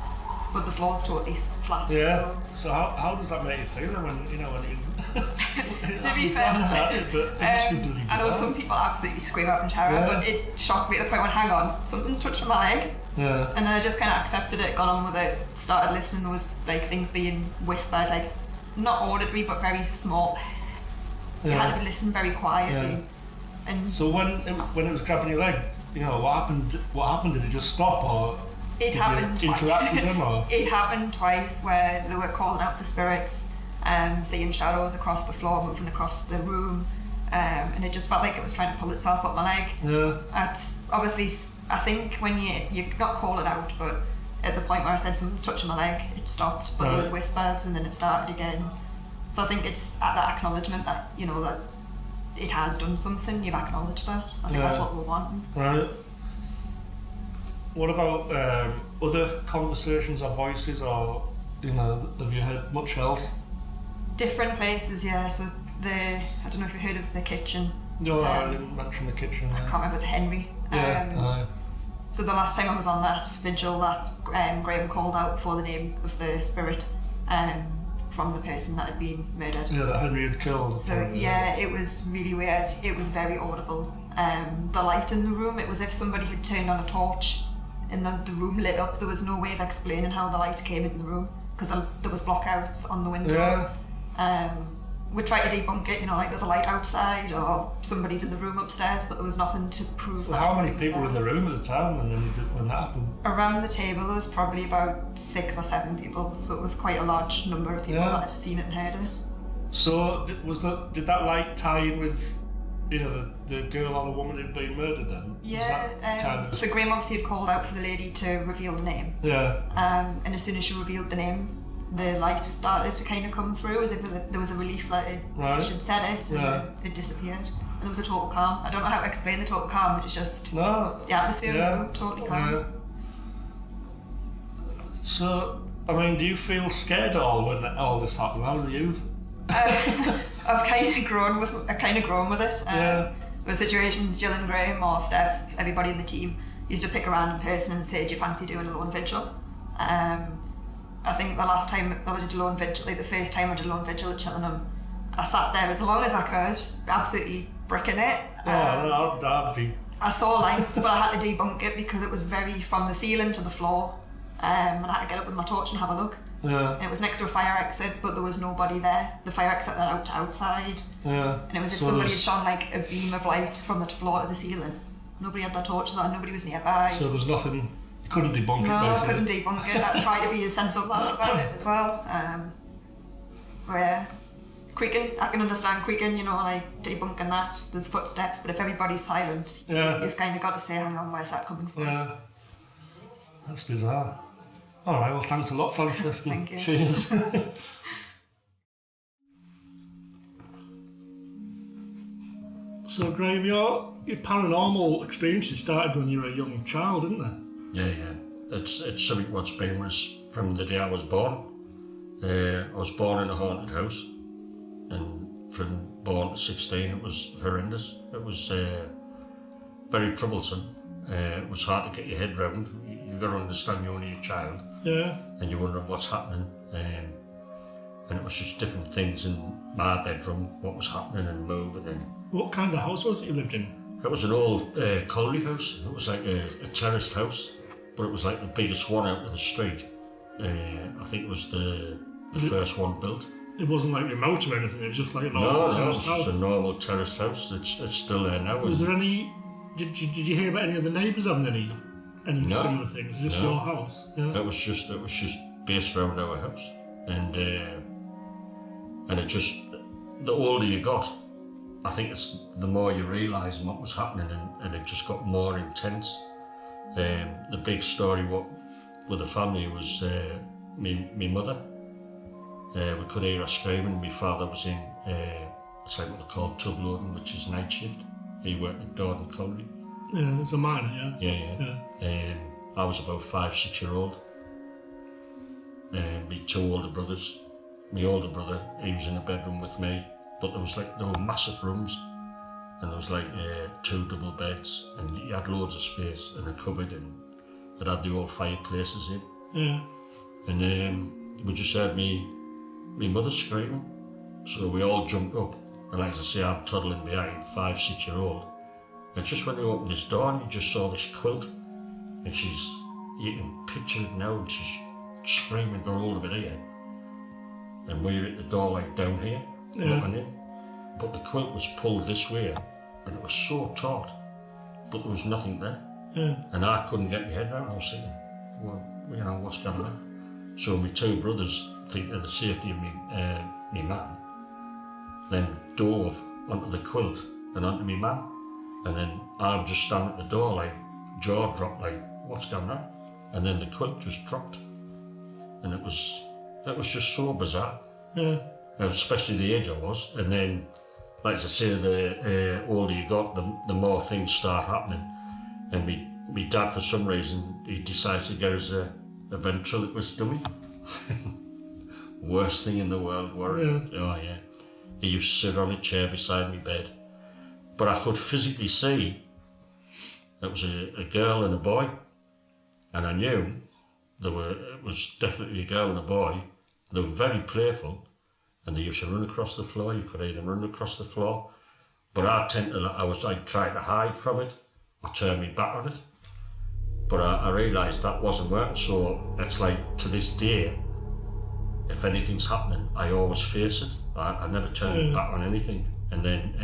but the floor's totally flat. Yeah. So how does that make you feel when you know when you? To be fair, I know some people absolutely scream out in terror, but it shocked me at the point when, hang on, something's touching my leg. Yeah. And then I just kind of accepted it, got on with it, started listening. There was like things being whispered, like not auditory but very small. You had to listen very quietly. Yeah. And So when it was grabbing your leg, you know, what happened? What happened? Did it just stop, or it did happened you interact with them, or? It happened twice where they were calling out for spirits, seeing shadows across the floor, moving across the room, and it just felt like it was trying to pull itself up my leg. Yeah. That's obviously, I think when you're not calling out, but at the point where I said someone's touching my leg, it stopped, but there was whispers and then it started again. So I think it's at that acknowledgement that, you know, that it has done something, you've acknowledged that. I think that's what we're wanting. Right. What about other conversations or voices, or, you know, have you heard much else? Different places, yeah. So I don't know if you've heard of the kitchen. No, I didn't mention the kitchen. I can't remember, it was Henry. So the last time I was on that vigil, that Graham called out for the name of the spirit from the person that had been murdered. Yeah, that Henry had killed. So yeah, it was really weird. It was very audible. The light in the room, it was as if somebody had turned on a torch and the room lit up. There was no way of explaining how the light came in the room because there was blockouts on the window. We tried to debunk it, you know, like there's a light outside or somebody's in the room upstairs, but there was nothing to prove So that. how many people were in the room at the time when that happened? Around the table there was probably about 6 or 7 people, so it was quite a large number of people that had seen it and heard it. So did that light tie in with, you know, the girl or the woman who'd been murdered then? Yeah, Was that kind of... so Graham obviously had called out for the lady to reveal the name. Yeah. And as soon as she revealed the name, the light started to kind of come through as if there was a relief that she'd said it and then it disappeared. And there was a total calm. I don't know how to explain the total calm, it's just the atmosphere in the room, totally calm. Yeah. So, I mean, do you feel scared at all when all this happened? How do you? I've kind of grown with it. There were situations Jill and Graham or Steph, everybody in the team, used to pick a random person and say, do you fancy doing a lone vigil? I think the last time I did a lone vigil, like the first time I did a lone vigil at Chillingham, I sat there as long as I could, absolutely bricking it. That'd be... I saw lights, but I had to debunk it because it was very from the ceiling to the floor, and I had to get up with my torch and have a look. Yeah. It was next to a fire exit, but there was nobody there. The fire exit led out to outside. Yeah. And it was as if somebody had shone like a beam of light from the floor to the ceiling. Nobody had their torches on, nobody was nearby. So there was nothing, you couldn't debunk it, No, basically? I couldn't debunk it. I tried to be as sensible about it as well. Where creaking, I can understand creaking, you know, like debunking that, there's footsteps, but if everybody's silent, you've kind of got to say, hang on, where's that coming from? Yeah. That's bizarre. Alright, well, thanks a lot, Francesca. Thank you. Cheers. So, Graham, your paranormal experiences started when you were a young child, didn't they? Yeah. It's something what's been was from the day I was born. I was born in a haunted house, and from born to 16 it was horrendous. It was very troublesome. It was hard to get your head round. You've got to understand you're only a child. Yeah. And you're wondering what's happening. And it was just different things in my bedroom, what was happening and moving. And What kind of house was it you lived in? it was an old colliery house. It was like a terraced house, but it was like the biggest one out of the street. I think it was the first one built. It wasn't like remote or anything, it was just like a No, normal it terraced was house. just a normal terraced house. It's still there now. Was there any... Did you hear about any of the neighbours having any No. similar things? Just No. your house? Yeah. It was just based around our house, and it just, the older you got, I think it's the more you realise what was happening, and it just got more intense. The big story with the family was me mother. We could hear her screaming. My father was in it's like what they call tub loading, which is night shift. He worked at Dordon Colliery. Yeah, it's a minor, yeah. Yeah. I was about 5-6 year old. My 2 older brothers. My older brother, he was in a bedroom with me, but there were massive rooms, and there was like 2 double beds, and you had loads of space and a cupboard, and it had the old fireplaces in. Yeah. And we just heard me mother screaming, so we all jumped up, and as I say, I'm toddling behind, 5-6 year old. And just when they opened this door, and you just saw this quilt, and you can picture it now, and she's screaming, got hold of it here. And we're at the door like down here, looking in. But the quilt was pulled this way, and it was so taut, but there was nothing there. Yeah. And I couldn't get my head around. I was thinking, well, you know, what's going on? So my 2 brothers, thinking of the safety of me man, then dove onto the quilt and onto me man. And then I'm just standing at the door, like, jaw dropped, like, what's going on? and then the quilt just dropped, and it was just so bizarre. Yeah. Especially the age I was, and then, like I say, the older you got, the more things start happening. And me dad, for some reason, he decides to get us a ventriloquist dummy. Worst thing in the world, worried. Yeah. Oh yeah. He used to sit on a chair beside my bed, but I could physically see it was a girl and a boy, and I knew it was definitely a girl and a boy. They were very playful, and they used to run across the floor. You could hear them run across the floor, but I was like trying to hide from it or turn my back on it. But I realised that wasn't working, so it's like to this day, if anything's happening, I always face it. I never turn my back on anything. And then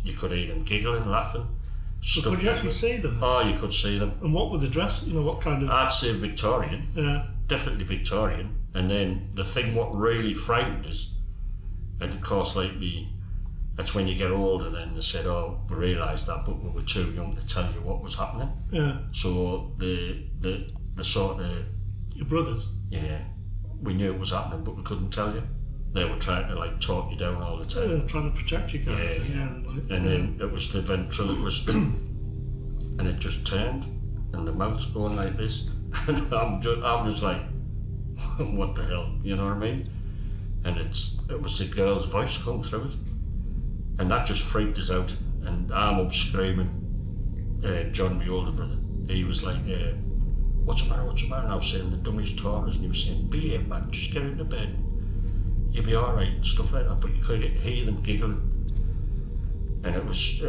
you could hear them giggling, laughing. So could you actually see them? Oh, you could see them. And what were the dress? What kind of? I'd say Victorian. Yeah. Definitely Victorian. And then the thing what really frightened us, and of course, that's when you get older, then they said, oh, we realised that, but we were too young to tell you what was happening. Yeah. So the sort of... Your brothers? Yeah. We knew it was happening, but we couldn't tell you. They were trying to talk you down all the time. Yeah, trying to protect you, kind of thing. Yeah. And then it was the ventriloquist, and it just turned, and the mouth's going like this, and I'm just like, what the hell, you know what I mean? And it was a girl's voice come through it, and that just freaked us out. And I'm up screaming. John, my older brother, he was like, what's the matter? And I was saying the dummy's taught us, and he was saying, behave, man, just get into bed, you'll be all right, and stuff like that. But you could hear them giggling, and it was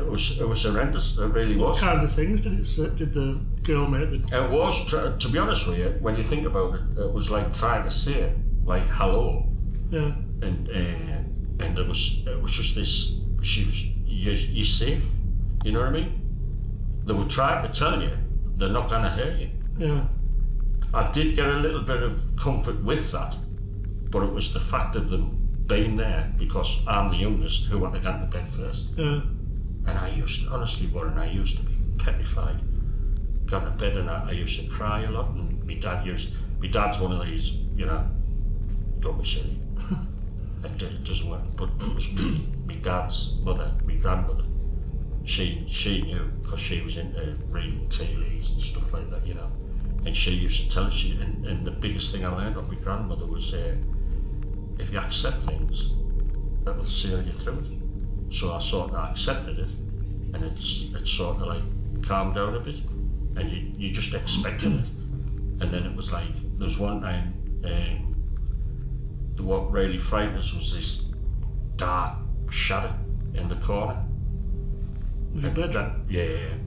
horrendous. It really was. What kind of things did the girl make? It was, to be honest with you, when you think about it, it was like trying to say like hello. Yeah. And it was just this. You're safe. You know what I mean? They were trying to tell you they're not going to hurt you. Yeah. I did get a little bit of comfort with that, but it was the fact of them being there, because I'm the youngest who had to get into bed first. Yeah. And I used to, honestly, Warren, I used to be petrified. Got into bed and I used to cry a lot, and my dad's one of these, don't be silly. It doesn't work, but it was my dad's mother, my grandmother. She knew, because she was into reading tea leaves and stuff like that, and she used to tell us, and the biggest thing I learned of my grandmother was, if you accept things, it will sail you through it. So I sort of accepted it, and it's sort of like calmed down a bit, and you just expected it. And then it was like, there was one time, what really frightened us was this dark shadow in the corner. In the bedroom?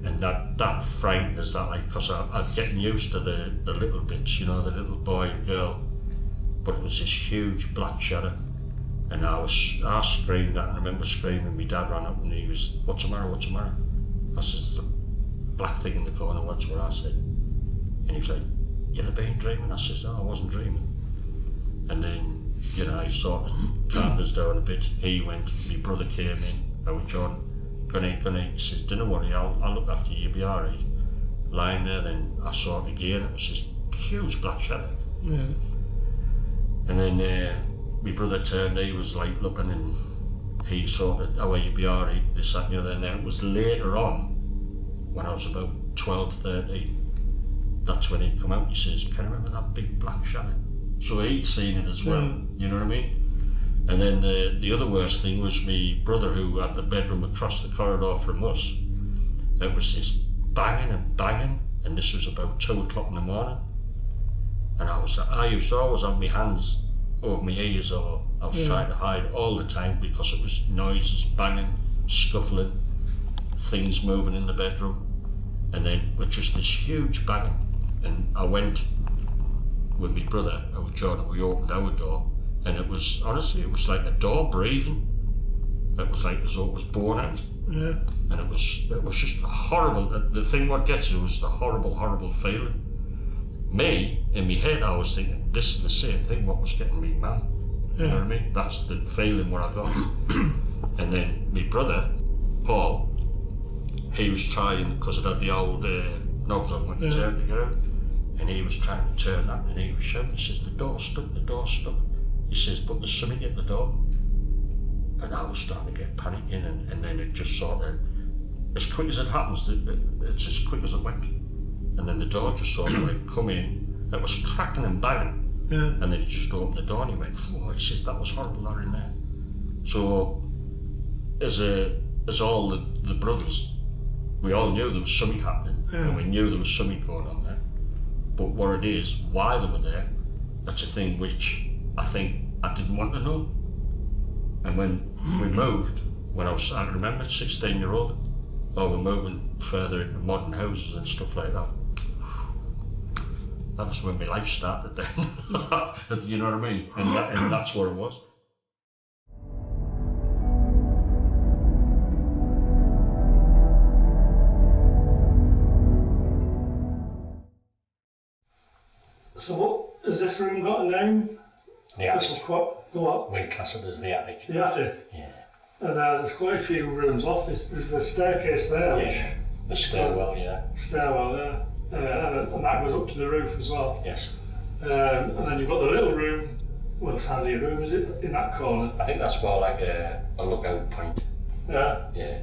And that frightened us, because I'm getting used to the little bits, the little boy and girl. But it was this huge black shadow, and I screamed. I remember screaming. My dad ran up and he was, what's the matter? I says, there's a black thing in the corner. That's what I said. And he was like, you've been dreaming? I says, no, I wasn't dreaming. And then, I sort of calmed us down a bit. He went, my brother came in. I went, John, gonna eat. He says, don't worry, I'll look after you, you'll be all right. Lying there, then I saw it again. It was this huge black shadow. Yeah. And then my brother turned, he was like looking, and he sort of, oh, you'll be all right, this, that and the other. And then it was later on, when I was about 12, 13, that's when he come out. He says, can you remember that big black shadow? So he'd seen it as well, you know what I mean? And then the other worst thing was my brother, who had the bedroom across the corridor from us. It was this banging, and this was about 2 o'clock in the morning. And I used to always have my hands over my ears, or I was trying to hide all the time, because it was noises, banging, scuffling, things moving in the bedroom, and then with just this huge banging. And I went with my brother, John, and we opened our door, and it was, honestly, it was like a door breathing. It was like as though it was born out. Yeah. And it was just horrible. The thing what gets you was the horrible feeling. Me, in my head, I was thinking, this is the same thing what was getting me mad. You know what I mean? That's the feeling what I got. And then my brother, Paul, he was trying, because it had the old knobs on when you turned to go, And he was trying to turn that, and he was shouting, he says, the door's stuck. He says, but there's something at the door. And I was starting to get panicking, and then it just sort of, as quick as it happens, it's as quick as it went. And then the door just sort of like come in, it was cracking and banging. Yeah. And then he just opened the door and he went, oh, he says, that was horrible, that in there. So, as all the brothers, we all knew there was something happening, and we knew there was something going on there. But what it is, why they were there, that's a thing which I think I didn't want to know. And when we moved, I remember 16-year-old, we're moving further into modern houses and stuff like that. That was when my life started then. You know what I mean? And that's what it was. So what, has this room got a name? The attic. This was quite, the what? We class it as the attic. The attic. Yeah. And there's quite a few rooms off. There's the staircase there. Yeah. The stairwell, yeah. Stairwell there. And that goes up to the roof as well. Yes. And then you've got the little room. Well, it's hardly a room, is it? In that corner. I think that's more like a lookout point. Yeah. Yeah.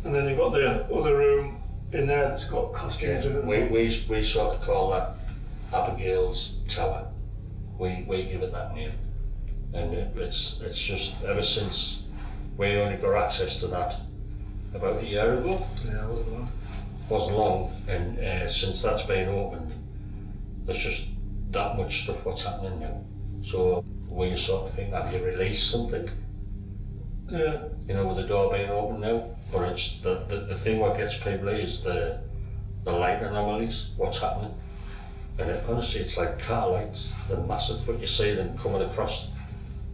And then you've got the other room in there that's got costumes in it. We sort of call that Abigail's Tower. We give it that name. And it's just ever since we only got access to that about a year ago. Yeah, it wasn't long. Wasn't long, and since that's been opened, there's just that much stuff what's happening now. So we sort of think, have you released something? Yeah. You know, with the door being open now. But it's the thing what gets people is the light anomalies, what's happening. And honestly, it's like car lights, they're massive, but you see them coming across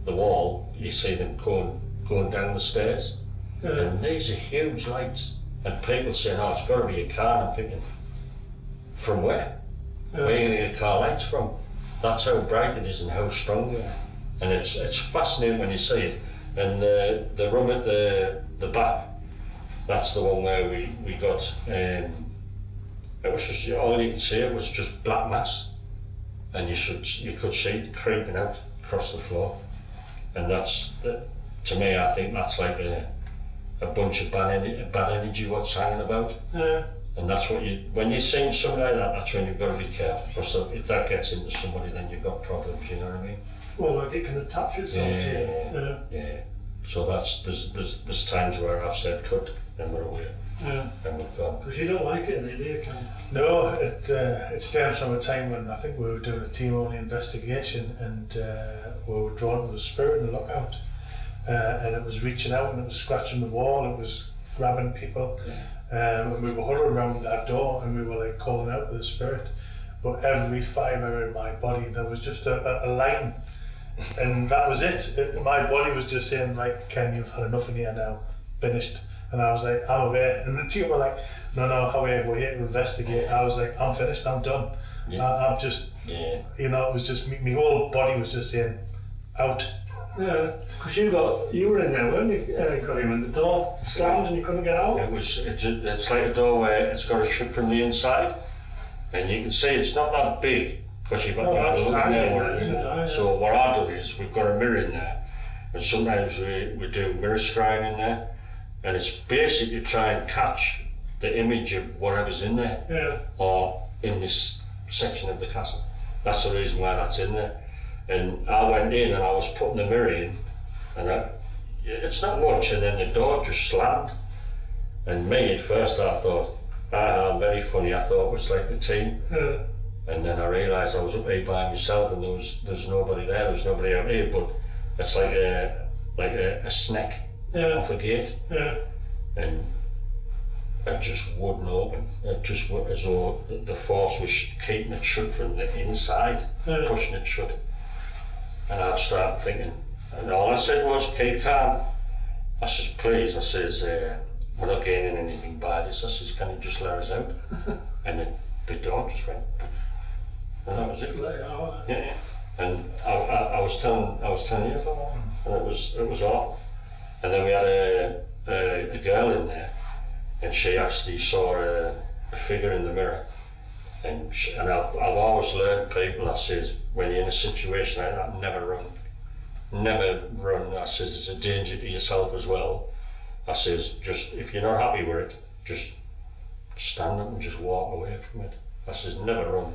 the wall, you see them going down the stairs. Yeah. And these are huge lights. And people saying, oh, it's got to be a car. And I'm thinking, from where? Yeah. Where are you going to get car lights from? That's how bright it is and how strong they are. And it's fascinating when you see it. And the room at the back, that's the one where we got, it was just, all you could see, it was just black mass. And you could see it creeping out across the floor. And that's, to me, I think that's like a bunch of bad energy what's hanging about. Yeah. And that's what when you're seeing something like that, that's when you've got to be careful, because if that gets into somebody, then you've got problems, you know what I mean? Well, like it can attach itself to you. Yeah. So there's times where I've said cut, and we're away, Yeah. and we've gone. Because you don't like it, do you? No, it stems from a time when I think we were doing a team-only investigation, and we were drawn to the spirit in the lookout, and it was reaching out and it was scratching the wall, it was grabbing people, and we were huddled around that door and we were like calling out to the spirit, but every fibre in my body there was just a line, and that was it. My body was just saying, right, Ken, you've had enough in here now, finished. And I was like, I'm away. And the team were like, no, we're here to investigate. I was like, I'm finished, I'm done. I'm just, you know, it was just, my whole body was just saying, out. Yeah, because you were in there, weren't you, Graham, and the door slammed and you couldn't get out? It's like a door where it's got to shut from the inside, and you can see it's not that big, because you've got that's the tiny there. in there, isn't it? Oh, yeah. So what I do is, we've got a mirror in there, and sometimes we do mirror scrying in there, and it's basically try and catch the image of whatever's in there, or in this section of the castle. That's the reason why that's in there. And I went in and I was putting the mirror in, and it's not much, and then the door just slammed. And me, at first I thought, very funny, I thought it was like the team. Yeah. And then I realised I was up here by myself, and there's nobody there, nobody out here, but it's like a snack off a gate. Yeah. And it just wouldn't open. It just as though the force was keeping it shut from the inside, pushing it shut. And I'd start thinking, and all I said was, keep calm. I says, please, I says, we're not gaining anything by this. I says, can you just let us out? And the door just went, and that was it. Yeah. And I was telling you about that, and it was awful. And then we had a girl in there, and she actually saw a figure in the mirror, And I've always learned people, I says, when you're in a situation like that, never run. Never run. I says, it's a danger to yourself as well. I says, just, if you're not happy with it, just stand up and just walk away from it. I says, never run.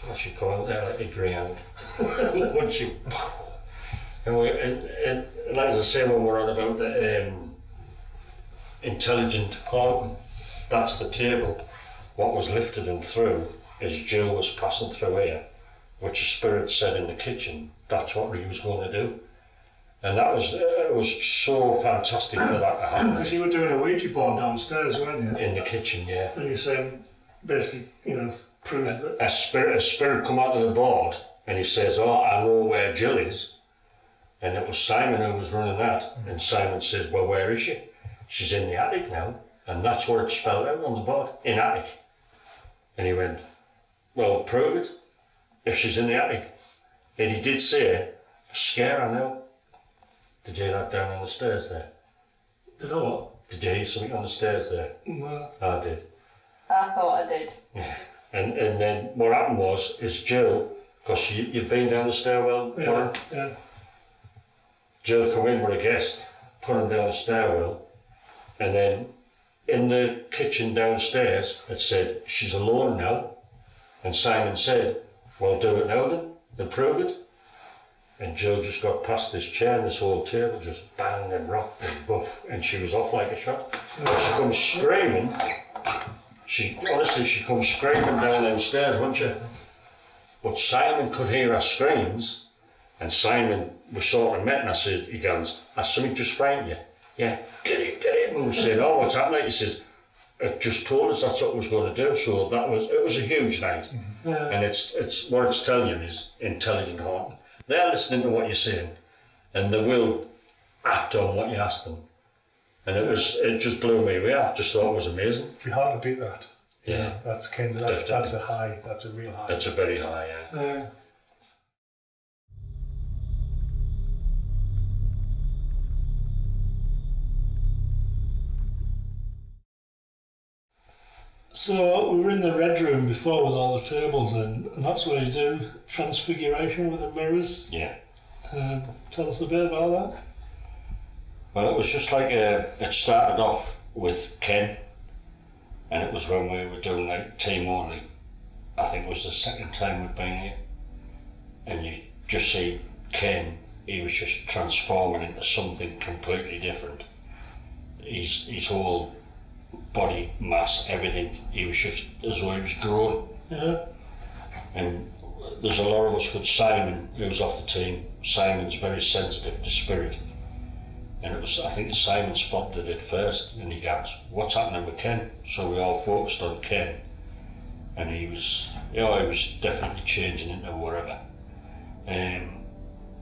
Gosh, you come out there like a greyhound. Once you... And like as I say, when we're on about the intelligent haunting, that's the table. What was lifted and through as Jill was passing through here, which the spirit said in the kitchen, that's what he was going to do. And that was, it was so fantastic for that to happen. Because you were doing a Ouija board downstairs, weren't you? In the kitchen, yeah. And you're saying, basically, you know, prove that. A spirit come out of the board and he says, oh, I know where Jill is. And it was Simon who was running that. And Simon says, well, where is she? She's in the attic now. And that's what it's spelled out on the board, in attic. And he went, well, prove it, if she's in the attic. And he did say, scare her now. Did you hear that down on the stairs there? Did I what? Did you hear something on the stairs there? No. I did. I thought I did. Yeah. And then what happened was, is Jill, because you've been down the stairwell, Warren? Yeah. Jill come in with a guest, put him down the stairwell, and then in the kitchen downstairs it said, she's alone now. And Simon said, well, do it now then, and prove it. And Jill just got past this chair and this whole table just banged and rocked and buff, and she was off like a shot. And she comes screaming, she comes screaming down them stairs, wasn't she? But Simon could hear her screams, and Simon was sort of met, and I said, he goes, has something just frightened you? Yeah, get in. And we said, oh, what's happening? He says, it just told us that's what it was going to do. So it was a huge night. Yeah. And it's what it's telling you is intelligent haunting. They're listening to what you're saying, and they will act on what you ask them. And it just blew me away. I just thought it was amazing. It'd be hard to beat that. Yeah. That's kind of that's a high. That's a real high. It's a very high, yeah. Yeah. So we were in the red room before with all the tables in, and that's where you do transfiguration with the mirrors. Yeah. Tell us a bit about that. Well, it was just like it started off with Ken, and it was when we were doing like team only. I think it was the second time we'd been here, and you just see Ken. He was just transforming into something completely different. His whole body mass, everything. He was just as though he was growing. Yeah. And there's a lot of us called Simon, who was off the team. Simon's very sensitive to spirit. And I think Simon spotted it first, and he goes, what's happening with Ken? So we all focused on Ken. And he was definitely changing into whatever.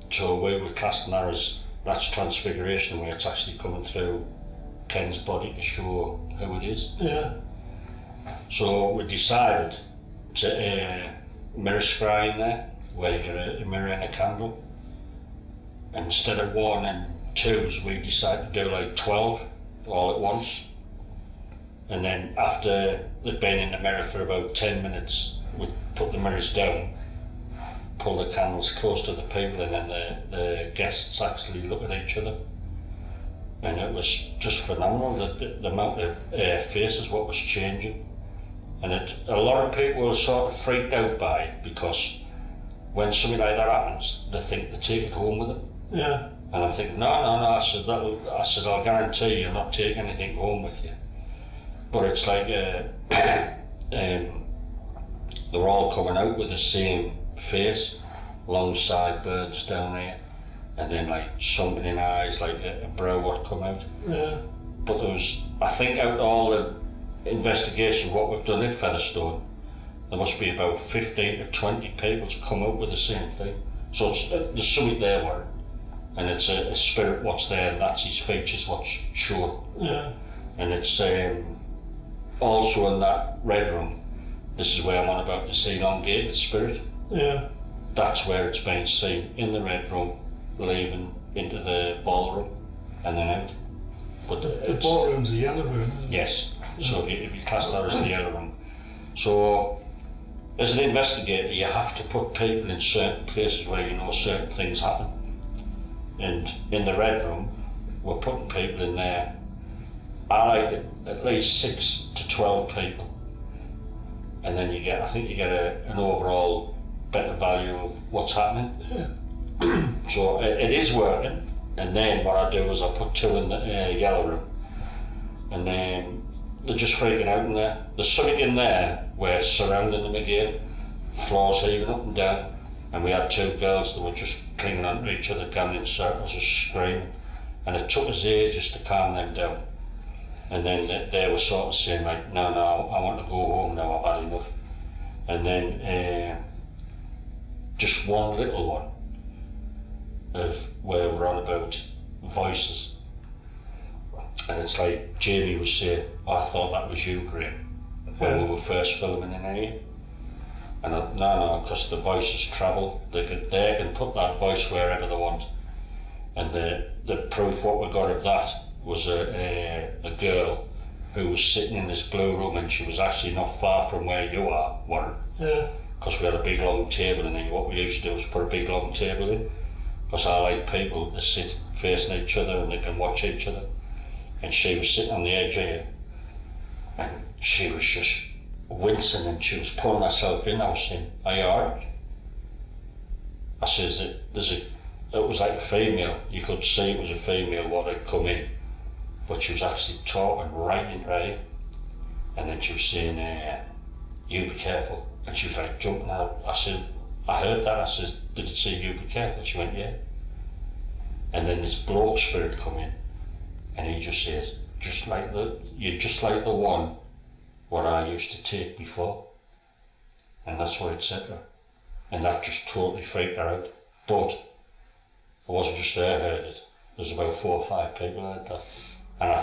So we were casting that as, that's transfiguration, where it's actually coming through Ken's body to show who it is. Yeah. So we decided to mirror scry in there, where you get a mirror and a candle. Instead of 1 and 2s, we decided to do like 12 all at once. And then after they'd been in the mirror for about 10 minutes, we'd put the mirrors down, pull the candles close to the people, and then the guests actually look at each other. And it was just phenomenal, the amount of faces, what was changing. And a lot of people were sort of freaked out by it, because when something like that happens, they think they take it home with them. Yeah. And I'm thinking, no, I said, I'll guarantee you'll not take anything home with you. But it's like, they were all coming out with the same face, long sideburns down here, and then like sunken in eyes, like a brow would come out. Yeah. But there was, I think out of all the investigation, what we've done at Featherstone, there must be about 15 to 20 people to come out with the same thing. So there's something there, Warren. And it's a spirit what's there, and that's his features what's shown. Yeah. And it's also in that red room, this is where I'm on about this elongated spirit. Yeah. That's where it's been seen, in the red room, leaving into the ballroom and then out. But The ballroom's a yellow room, isn't it? yes, so if you class that as the yellow room. So as an investigator, you have to put people in certain places where you know certain things happen. And in the Red Room, we're putting people in there. I like it, at least 6 to 12 people. And then I think you get an overall better value of what's happening. So it is working. And then what I do is I put 2 in the Yellow Room. And then they're just freaking out in there. There's something in there where it's surrounding them again, floors heaving up and down. And we had 2 girls that were just clinging onto each other, going in circles, just screaming. And it took us ages to calm them down. And then they were sort of saying like, no, I want to go home now, I've had enough. And then just one little one of where we're on about voices. And it's like Jamie was saying, I thought that was you, Graham, when we were first filming in here. And no, because the voices travel. They can put that voice wherever they want. And the proof what we got of that was a girl who was sitting in this blue room, and she was actually not far from where you are, Warren. Yeah. Because we had a big long table, and then what we used to do was put a big long table in. Because I like people to sit facing each other and they can watch each other. And she was sitting on the edge here, and she was just wincing, and she was pulling herself in. I was saying, are you alright? I says that it was like a female. You could see it was a female what had come in, but she was actually talking right in her ear. And then she was saying, you be careful. And she was like jumping out. I said, I heard that. I said, did it say you be careful? She went, yeah. And then this bloke spirit come in, and he just says, you're just like the one what I used to take before. And that's what it said to her. And that just totally freaked her out. But it wasn't just her heard it. There's about 4 or 5 people heard that. And I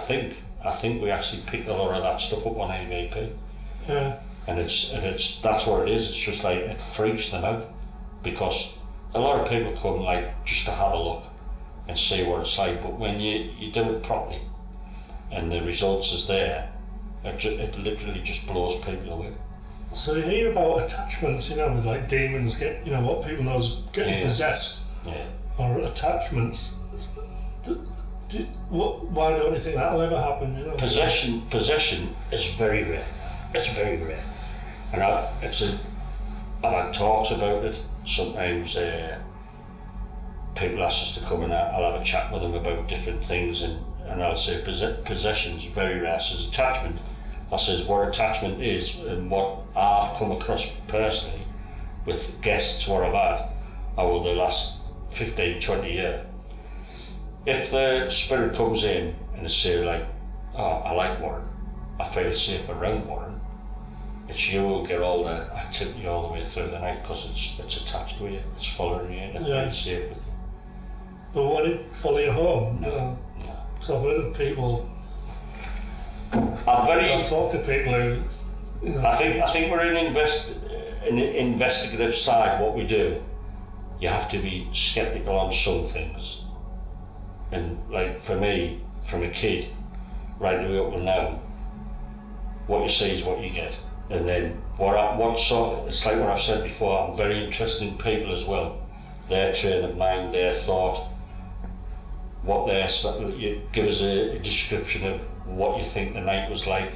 think we actually picked a lot of that stuff up on AVP. Yeah. And that's what it is. It's just like it freaks them out, because a lot of people come like just to have a look and see what it's like. But when you do it properly and the results is there, it literally just blows people away. So you hear about attachments, with like demons what people know is getting possessed, or attachments. Why don't you think that'll ever happen? Possession is very rare. It's very rare, and I've had talks about it. Sometimes people ask us to come and I'll have a chat with them about different things, and I'll say possession's very rare. Says attachment. I says what attachment is, and what I've come across personally with guests what I've had over the last 15, 20 years. If the spirit comes in and they say like, oh, I like Warren, I feel safe around Warren, it's you who get all the activity all the way through the night, because it's attached with you, it's following you, and it feels safe with you. But would it follow you home? No. Because I've heard of people. I've talked to people who. I think we're in the investigative side. What we do, you have to be skeptical on some things. And like for me, from a kid, right the way up to now, what you see is what you get. And then it's like what I've said before, I'm very interested in people as well. Their train of mind, their thought, give us a description of what you think the night was like,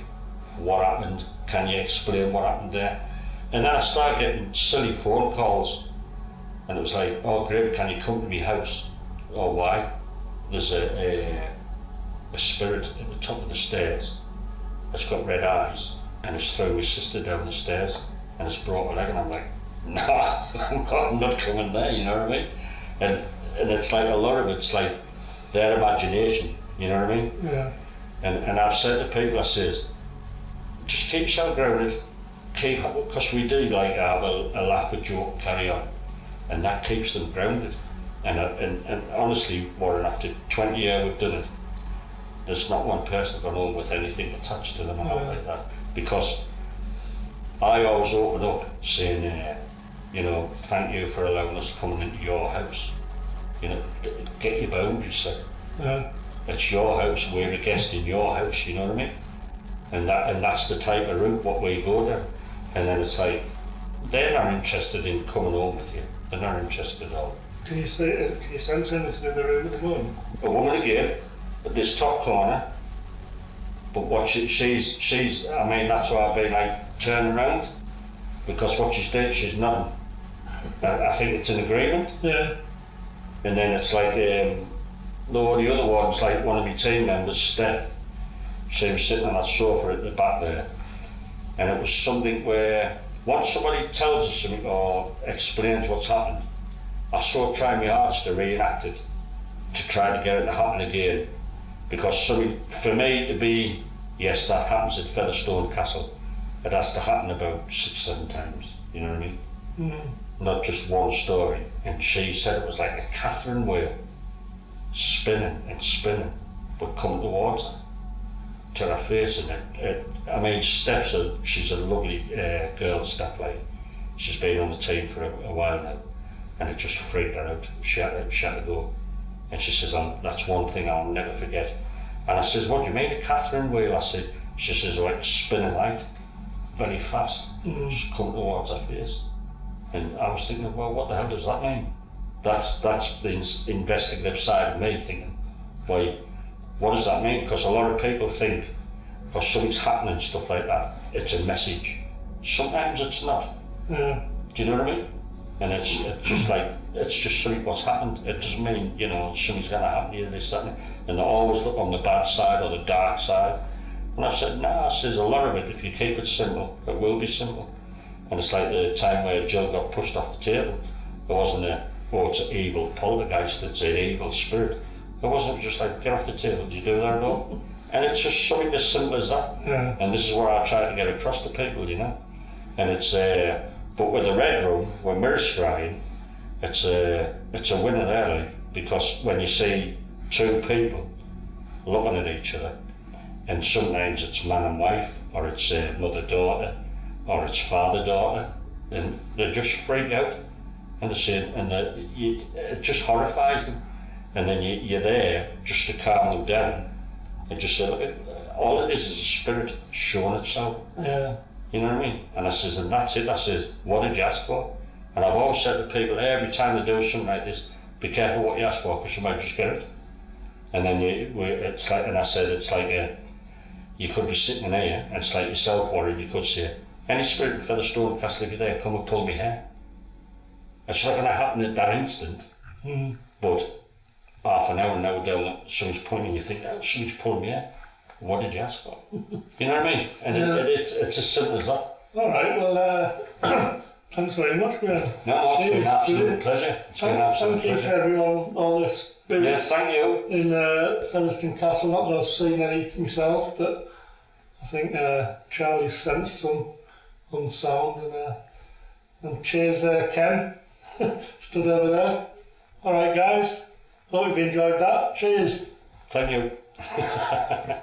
what happened, can you explain what happened there? And then I started getting silly phone calls, and it was like, oh Graham, can you come to my house? Oh, why? There's a spirit at the top of the stairs that's got red eyes, and it's thrown my sister down the stairs, and it's brought her leg, and I'm like, nah, I'm not coming there, you know what I mean? And it's like a lot of it's like their imagination, you know what I mean? Yeah. And I've said to people, I says, just keep yourself grounded, because we do like have a laugh, a joke, carry on, and that keeps them grounded. And honestly, Warren, after 20 years we've done it, there's not one person gone home with anything attached to them or anything like that. Because I always open up saying, thank you for allowing us coming into your house. Get your boundaries set. Yeah. It's your house, we're a guest in your house, you know what I mean? And that's the type of route what we go down. And then it's like, they're not interested in coming home with you. They're not interested at all. Can you sense anything in the room at the moment? A woman again, at this top corner, but what she's, I mean, that's why I've been like turning around, because what she's did, she's nothing. I think it's an agreement. Yeah. And then it's like, the other one's like one of my team members, Steph. She was sitting on that sofa at the back there, and it was something where once somebody tells us something or explains what's happened, I sort of try my hardest to reenact it, to try to get it to happen again. Because something, for me to be, yes, that happens at Featherstone Castle, it has to happen about 6-7 times, you know what I mean? Not just one story. And she said it was like a Catherine wheel, spinning and spinning, but coming towards her, to her face. And I mean, she's a lovely girl, Steph, like, she's been on the team for a while now, and it just freaked her out. She had to go. And she says, that's one thing I'll never forget. And I says, what do you mean, a Catherine wheel? She says, like a spinning light, very fast, just come towards her face. And I was thinking, well, what the hell does that mean? That's the investigative side of me thinking, why, what does that mean? Because a lot of people think, because something's happening, stuff like that, it's a message. Sometimes it's not. Yeah. Do you know what I mean? And it's just like, it's just something what's happened. It doesn't mean, you know, something's going to happen to you, this, that, and they always look on the bad side or the dark side. And I said, nah, says a lot of it, if you keep it simple, it will be simple. And it's like the time where Jill got pushed off the table. It wasn't it's an evil poltergeist, it's an evil spirit. It wasn't just like, get off the table, do you do that at all? And it's just something as simple as that. Yeah. And this is where I try to get across to people, you know. And it's, but with the Red Room, when we're scrying, it's a winner there, like, because when you see two people looking at each other, and sometimes it's man and wife, or it's mother-daughter, or it's father-daughter, and they just freak out, and they say, it just horrifies them, and then you're there just to calm them down, and just say, look, all it is a spirit showing itself. Yeah. You know what I mean? And I says, and that's it. I says, what did you ask for? And I've always said to people, every time they do something like this, be careful what you ask for, because you might just get it. And then it's like, and I said, it's like you could be sitting in here, and it's like yourself worried, you could say, any spirit in Featherstone Castle, if you're there, come and pull me hair. It's not going to happen at that instant, but half an hour now down, somebody's pointing, you think, oh, somebody's pulling me hair. What did you ask for? You know what I mean? And it's as simple as that. All right, well, thanks very much, Graham. No, it's been an absolute Brilliant. pleasure. It's been an absolute Thank you to pleasure. everyone, all the spirits Yes, thank you. in Featherstone Castle. Not that I've seen any myself, but I think Charlie sensed some unsound. And cheers, Ken, stood over there. All right, guys, hope you've enjoyed that. Cheers. Thank you.